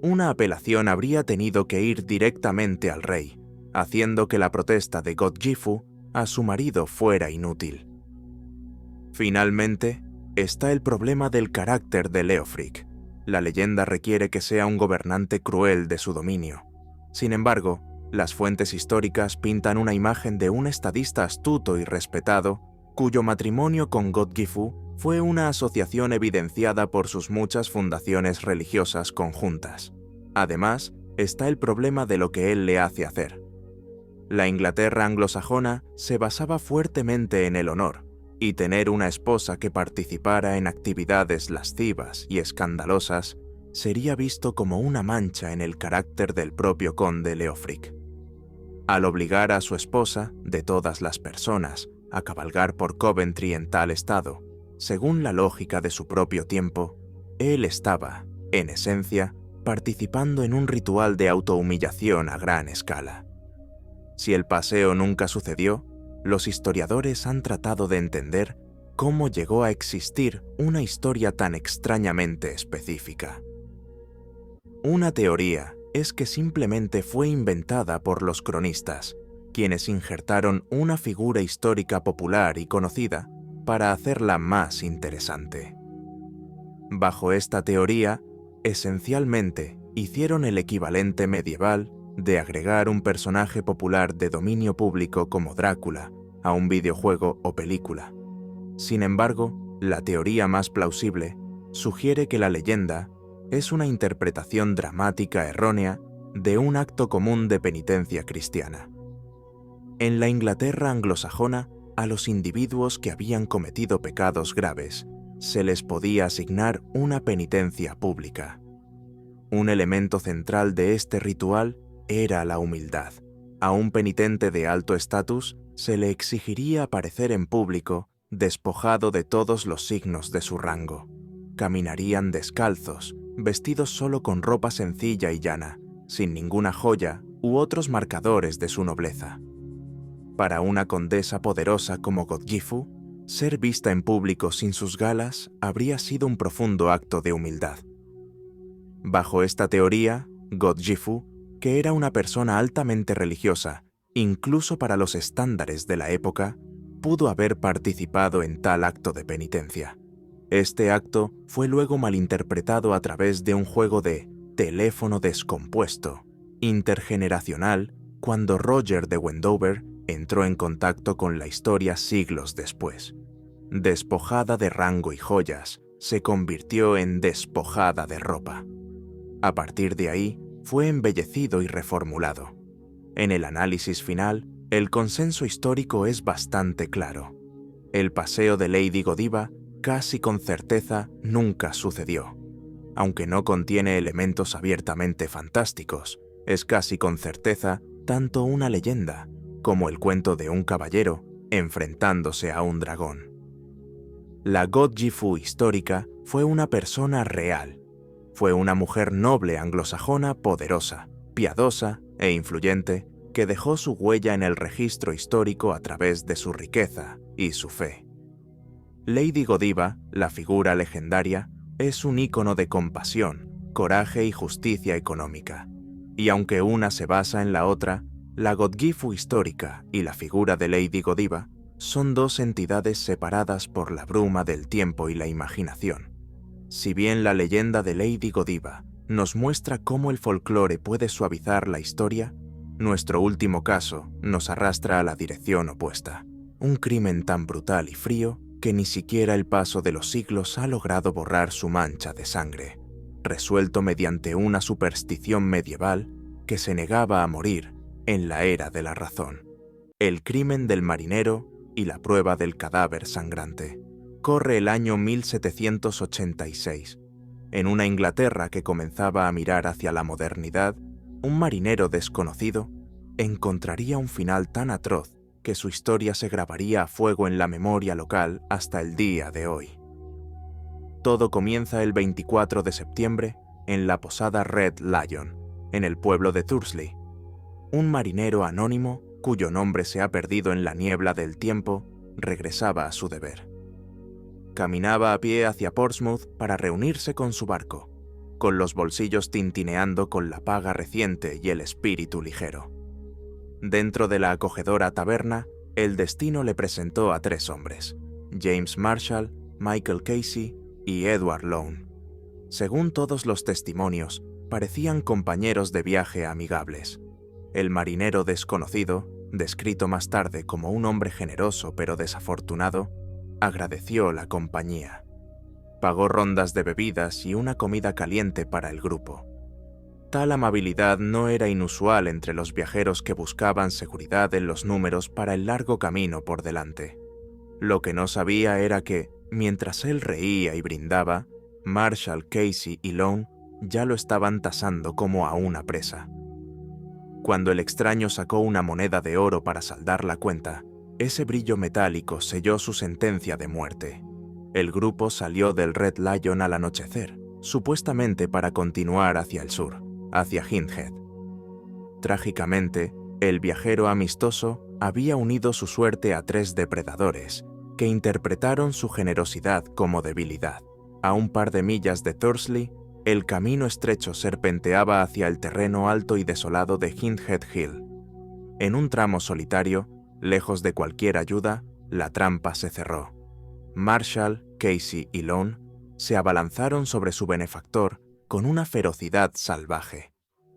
Una apelación habría tenido que ir directamente al rey, haciendo que la protesta de Godgifu a su marido fuera inútil. Finalmente, está el problema del carácter de Leofric. La leyenda requiere que sea un gobernante cruel de su dominio. Sin embargo, las fuentes históricas pintan una imagen de un estadista astuto y respetado, cuyo matrimonio con Godgifu fue una asociación evidenciada por sus muchas fundaciones religiosas conjuntas. Además, está el problema de lo que él le hace hacer. La Inglaterra anglosajona se basaba fuertemente en el honor, y tener una esposa que participara en actividades lascivas y escandalosas sería visto como una mancha en el carácter del propio conde Leofric. Al obligar a su esposa, de todas las personas, a cabalgar por Coventry en tal estado, según la lógica de su propio tiempo, él estaba, en esencia, participando en un ritual de autohumillación a gran escala. Si el paseo nunca sucedió, los historiadores han tratado de entender cómo llegó a existir una historia tan extrañamente específica. Una teoría es que simplemente fue inventada por los cronistas, quienes injertaron una figura histórica popular y conocida para hacerla más interesante. Bajo esta teoría, esencialmente hicieron el equivalente medieval de agregar un personaje popular de dominio público como Drácula a un videojuego o película. Sin embargo, la teoría más plausible sugiere que la leyenda es una interpretación dramática errónea de un acto común de penitencia cristiana. En la Inglaterra anglosajona, a los individuos que habían cometido pecados graves se les podía asignar una penitencia pública. Un elemento central de este ritual era la humildad. A un penitente de alto estatus se le exigiría aparecer en público despojado de todos los signos de su rango. Caminarían descalzos, vestidos solo con ropa sencilla y llana, sin ninguna joya u otros marcadores de su nobleza. Para una condesa poderosa como Godgifu, ser vista en público sin sus galas habría sido un profundo acto de humildad. Bajo esta teoría, Godgifu, que era una persona altamente religiosa, incluso para los estándares de la época, pudo haber participado en tal acto de penitencia. Este acto fue luego malinterpretado a través de un juego de teléfono descompuesto, intergeneracional, cuando Roger de Wendover entró en contacto con la historia siglos después. Despojada de rango y joyas, se convirtió en despojada de ropa. A partir de ahí, fue embellecido y reformulado. En el análisis final, el consenso histórico es bastante claro. El paseo de Lady Godiva casi con certeza nunca sucedió. Aunque no contiene elementos abiertamente fantásticos, es casi con certeza tanto una leyenda como el cuento de un caballero enfrentándose a un dragón. La Godgifu histórica fue una persona real. Fue una mujer noble anglosajona poderosa, piadosa e influyente que dejó su huella en el registro histórico a través de su riqueza y su fe. Lady Godiva, la figura legendaria, es un ícono de compasión, coraje y justicia económica. Y aunque una se basa en la otra, la Godgifu histórica y la figura de Lady Godiva son dos entidades separadas por la bruma del tiempo y la imaginación. Si bien la leyenda de Lady Godiva nos muestra cómo el folclore puede suavizar la historia, nuestro último caso nos arrastra a la dirección opuesta. Un crimen tan brutal y frío que ni siquiera el paso de los siglos ha logrado borrar su mancha de sangre, resuelto mediante una superstición medieval que se negaba a morir en la era de la razón. El crimen del marinero y la prueba del cadáver sangrante. Corre el año 1786. En una Inglaterra que comenzaba a mirar hacia la modernidad, un marinero desconocido encontraría un final tan atroz que su historia se grabaría a fuego en la memoria local hasta el día de hoy. Todo comienza el 24 de septiembre en la posada Red Lion, en el pueblo de Thursley. Un marinero anónimo, cuyo nombre se ha perdido en la niebla del tiempo, regresaba a su deber. Caminaba a pie hacia Portsmouth para reunirse con su barco, con los bolsillos tintineando con la paga reciente y el espíritu ligero. Dentro de la acogedora taberna, el destino le presentó a 3 hombres: James Marshall, Michael Casey y Edward Lone. Según todos los testimonios, parecían compañeros de viaje amigables. El marinero desconocido, descrito más tarde como un hombre generoso pero desafortunado, agradeció la compañía. Pagó rondas de bebidas y una comida caliente para el grupo. Tal amabilidad no era inusual entre los viajeros que buscaban seguridad en los números para el largo camino por delante. Lo que no sabía era que, mientras él reía y brindaba, Marshall, Casey y Lone ya lo estaban tasando como a una presa. Cuando el extraño sacó una moneda de oro para saldar la cuenta, Ese brillo metálico selló su sentencia de muerte. El grupo salió del Red Lion al anochecer, supuestamente para continuar hacia el sur, hacia Hindhead. Trágicamente, el viajero amistoso había unido su suerte a 3 depredadores, que interpretaron su generosidad como debilidad. A un par de millas de Thursley, el camino estrecho serpenteaba hacia el terreno alto y desolado de Hindhead Hill. En un tramo solitario, lejos de cualquier ayuda, la trampa se cerró. Marshall, Casey y Lone se abalanzaron sobre su benefactor con una ferocidad salvaje.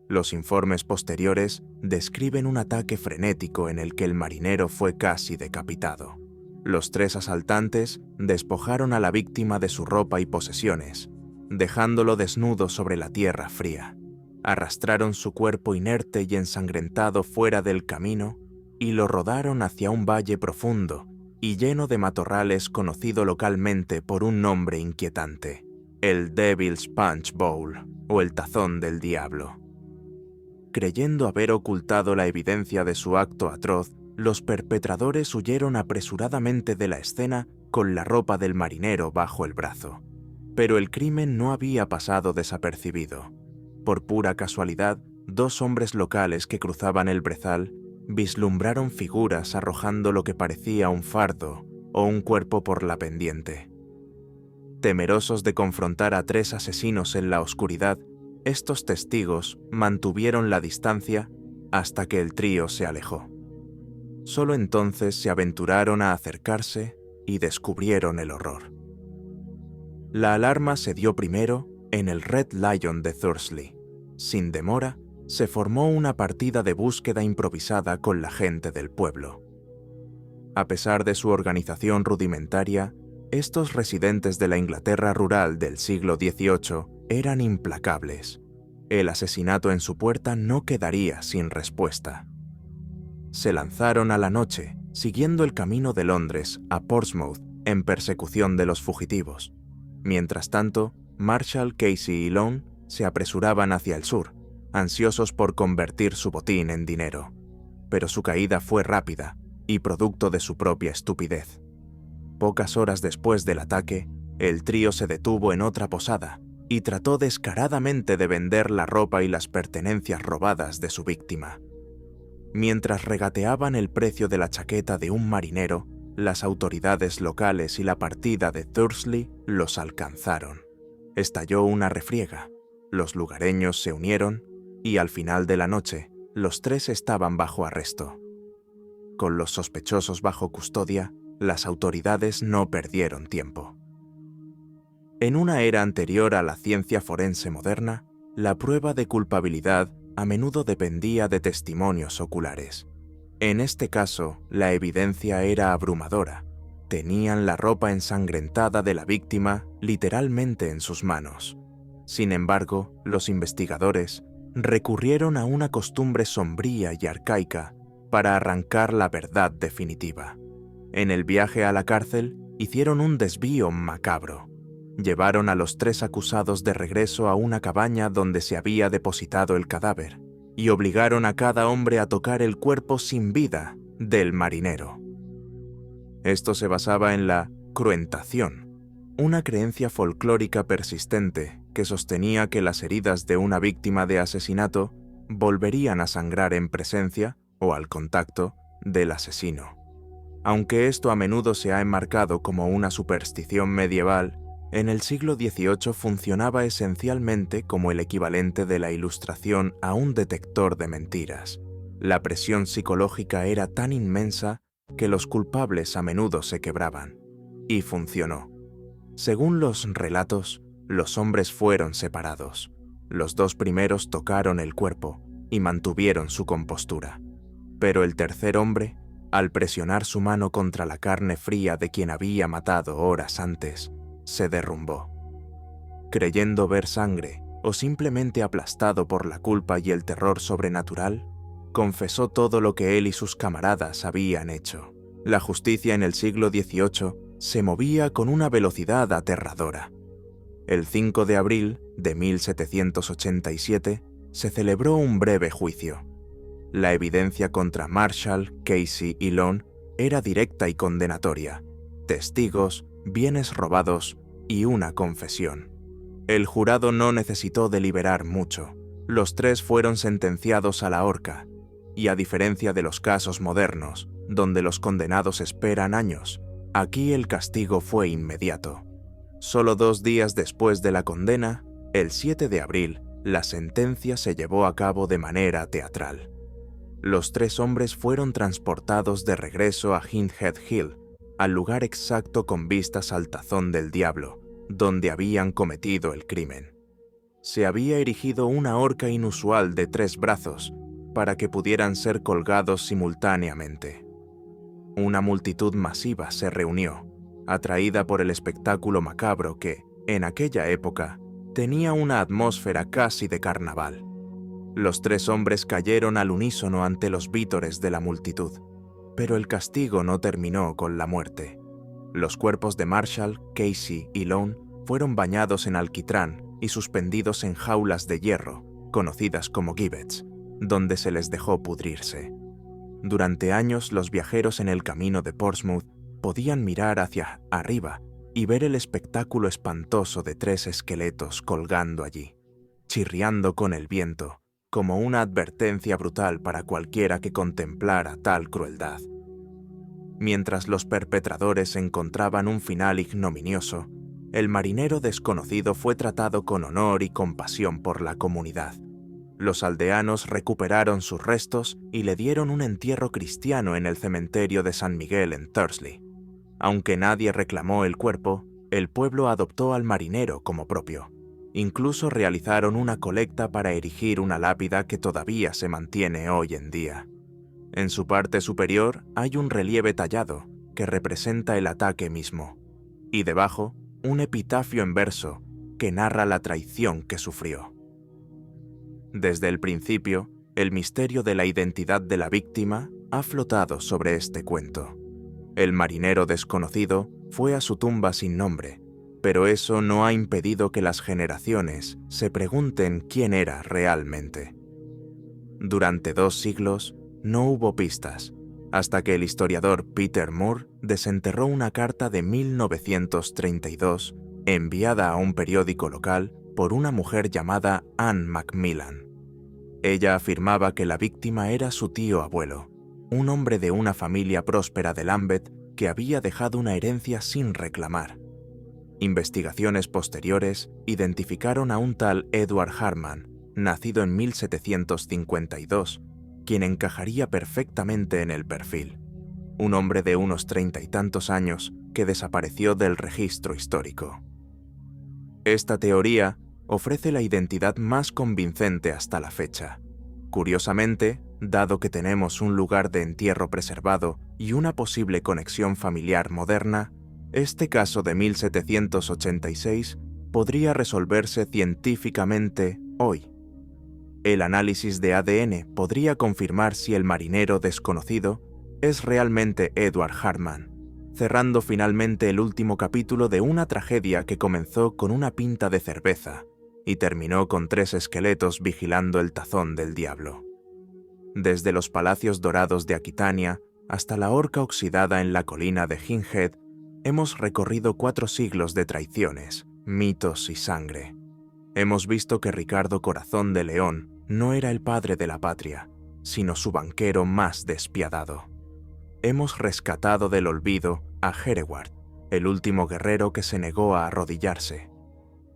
Los informes posteriores describen un ataque frenético en el que el marinero fue casi decapitado. Los 3 asaltantes despojaron a la víctima de su ropa y posesiones, dejándolo desnudo sobre la tierra fría. Arrastraron su cuerpo inerte y ensangrentado fuera del camino y lo rodaron hacia un valle profundo y lleno de matorrales conocido localmente por un nombre inquietante: el Devil's Punch Bowl, o el Tazón del Diablo. Creyendo haber ocultado la evidencia de su acto atroz, los perpetradores huyeron apresuradamente de la escena con la ropa del marinero bajo el brazo. Pero el crimen no había pasado desapercibido. Por pura casualidad, 2 hombres locales que cruzaban el brezal vislumbraron figuras arrojando lo que parecía un fardo o un cuerpo por la pendiente. Temerosos de confrontar a 3 asesinos en la oscuridad, estos testigos mantuvieron la distancia hasta que el trío se alejó. Solo entonces se aventuraron a acercarse y descubrieron el horror. La alarma se dio primero en el Red Lion de Thursley. Sin demora, se formó una partida de búsqueda improvisada con la gente del pueblo. A pesar de su organización rudimentaria, estos residentes de la Inglaterra rural del siglo XVIII eran implacables. El asesinato en su puerta no quedaría sin respuesta. Se lanzaron a la noche, siguiendo el camino de Londres a Portsmouth en persecución de los fugitivos. Mientras tanto, Marshall, Casey y Lone se apresuraban hacia el sur, ansiosos por convertir su botín en dinero. Pero su caída fue rápida y producto de su propia estupidez. Pocas horas después del ataque, el trío se detuvo en otra posada y trató descaradamente de vender la ropa y las pertenencias robadas de su víctima. Mientras regateaban el precio de la chaqueta de un marinero, las autoridades locales y la partida de Thursley los alcanzaron. Estalló una refriega, los lugareños se unieron y al final de la noche, los 3 estaban bajo arresto. Con los sospechosos bajo custodia, las autoridades no perdieron tiempo. En una era anterior a la ciencia forense moderna, la prueba de culpabilidad a menudo dependía de testimonios oculares. En este caso, la evidencia era abrumadora. Tenían la ropa ensangrentada de la víctima literalmente en sus manos. Sin embargo, los investigadores recurrieron a una costumbre sombría y arcaica para arrancar la verdad definitiva. En el viaje a la cárcel, hicieron un desvío macabro. Llevaron a los 3 acusados de regreso a una cabaña donde se había depositado el cadáver y obligaron a cada hombre a tocar el cuerpo sin vida del marinero. Esto se basaba en la cruentación, una creencia folclórica persistente que sostenía que las heridas de una víctima de asesinato volverían a sangrar en presencia o al contacto del asesino. Aunque esto a menudo se ha enmarcado como una superstición medieval, en el siglo XVIII funcionaba esencialmente como el equivalente de la Ilustración a un detector de mentiras. La presión psicológica era tan inmensa que los culpables a menudo se quebraban. Y funcionó. Según los relatos, los hombres fueron separados. Los 2 primeros tocaron el cuerpo y mantuvieron su compostura. Pero el tercer hombre, al presionar su mano contra la carne fría de quien había matado horas antes, se derrumbó. Creyendo ver sangre o simplemente aplastado por la culpa y el terror sobrenatural, confesó todo lo que él y sus camaradas habían hecho. La justicia en el siglo XVIII se movía con una velocidad aterradora. El 5 de abril de 1787 se celebró un breve juicio. La evidencia contra Marshall, Casey y Lone era directa y condenatoria: testigos, bienes robados y una confesión. El jurado no necesitó deliberar mucho. Los tres fueron sentenciados a la horca, y a diferencia de los casos modernos, donde los condenados esperan años, aquí el castigo fue inmediato. Solo 2 días después de la condena, el 7 de abril, la sentencia se llevó a cabo de manera teatral. Los 3 hombres fueron transportados de regreso a Hindhead Hill, al lugar exacto con vistas al Tazón del Diablo, donde habían cometido el crimen. Se había erigido una horca inusual de 3 brazos para que pudieran ser colgados simultáneamente. Una multitud masiva se reunió, atraída por el espectáculo macabro que, en aquella época, tenía una atmósfera casi de carnaval. Los 3 hombres cayeron al unísono ante los vítores de la multitud, pero el castigo no terminó con la muerte. Los cuerpos de Marshall, Casey y Lone fueron bañados en alquitrán y suspendidos en jaulas de hierro, conocidas como gibbets, donde se les dejó pudrirse. Durante años, los viajeros en el camino de Portsmouth podían mirar hacia arriba y ver el espectáculo espantoso de 3 esqueletos colgando allí, chirriando con el viento, como una advertencia brutal para cualquiera que contemplara tal crueldad. Mientras los perpetradores encontraban un final ignominioso, el marinero desconocido fue tratado con honor y compasión por la comunidad. Los aldeanos recuperaron sus restos y le dieron un entierro cristiano en el cementerio de San Miguel en Thursley. Aunque nadie reclamó el cuerpo, el pueblo adoptó al marinero como propio. Incluso realizaron una colecta para erigir una lápida que todavía se mantiene hoy en día. En su parte superior hay un relieve tallado que representa el ataque mismo, y debajo un epitafio en verso que narra la traición que sufrió. Desde el principio, el misterio de la identidad de la víctima ha flotado sobre este cuento. El marinero desconocido fue a su tumba sin nombre, pero eso no ha impedido que las generaciones se pregunten quién era realmente. Durante 2 siglos no hubo pistas, hasta que el historiador Peter Moore desenterró una carta de 1932 enviada a un periódico local por una mujer llamada Anne Macmillan. Ella afirmaba que la víctima era su tío abuelo, un hombre de una familia próspera de Lambeth que había dejado una herencia sin reclamar. Investigaciones posteriores identificaron a un tal Edward Harman, nacido en 1752, quien encajaría perfectamente en el perfil. Un hombre de unos 30 y tantos años que desapareció del registro histórico. Esta teoría ofrece la identidad más convincente hasta la fecha. Curiosamente, dado que tenemos un lugar de entierro preservado y una posible conexión familiar moderna, este caso de 1786 podría resolverse científicamente hoy. El análisis de ADN podría confirmar si el marinero desconocido es realmente Edward Harman, cerrando finalmente el último capítulo de una tragedia que comenzó con una pinta de cerveza y terminó con 3 esqueletos vigilando el Tazón del Diablo. Desde los palacios dorados de Aquitania hasta la horca oxidada en la colina de Hindhead, hemos recorrido 4 siglos de traiciones, mitos y sangre. Hemos visto que Ricardo Corazón de León no era el padre de la patria, sino su banquero más despiadado. Hemos rescatado del olvido a Hereward, el último guerrero que se negó a arrodillarse.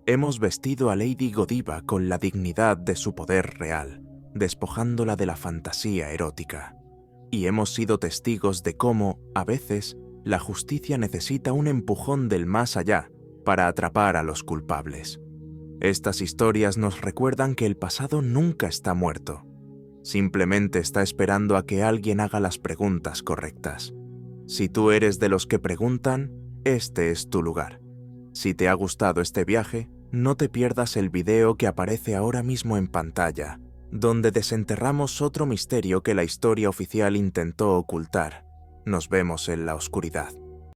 Hemos vestido a Lady Godiva con la dignidad de su poder real, despojándola de la fantasía erótica. Y hemos sido testigos de cómo, a veces, la justicia necesita un empujón del más allá para atrapar a los culpables. Estas historias nos recuerdan que el pasado nunca está muerto. Simplemente está esperando a que alguien haga las preguntas correctas. Si tú eres de los que preguntan, este es tu lugar. Si te ha gustado este viaje, no te pierdas el video que aparece ahora mismo en pantalla, donde desenterramos otro misterio que la historia oficial intentó ocultar. Nos vemos en la oscuridad.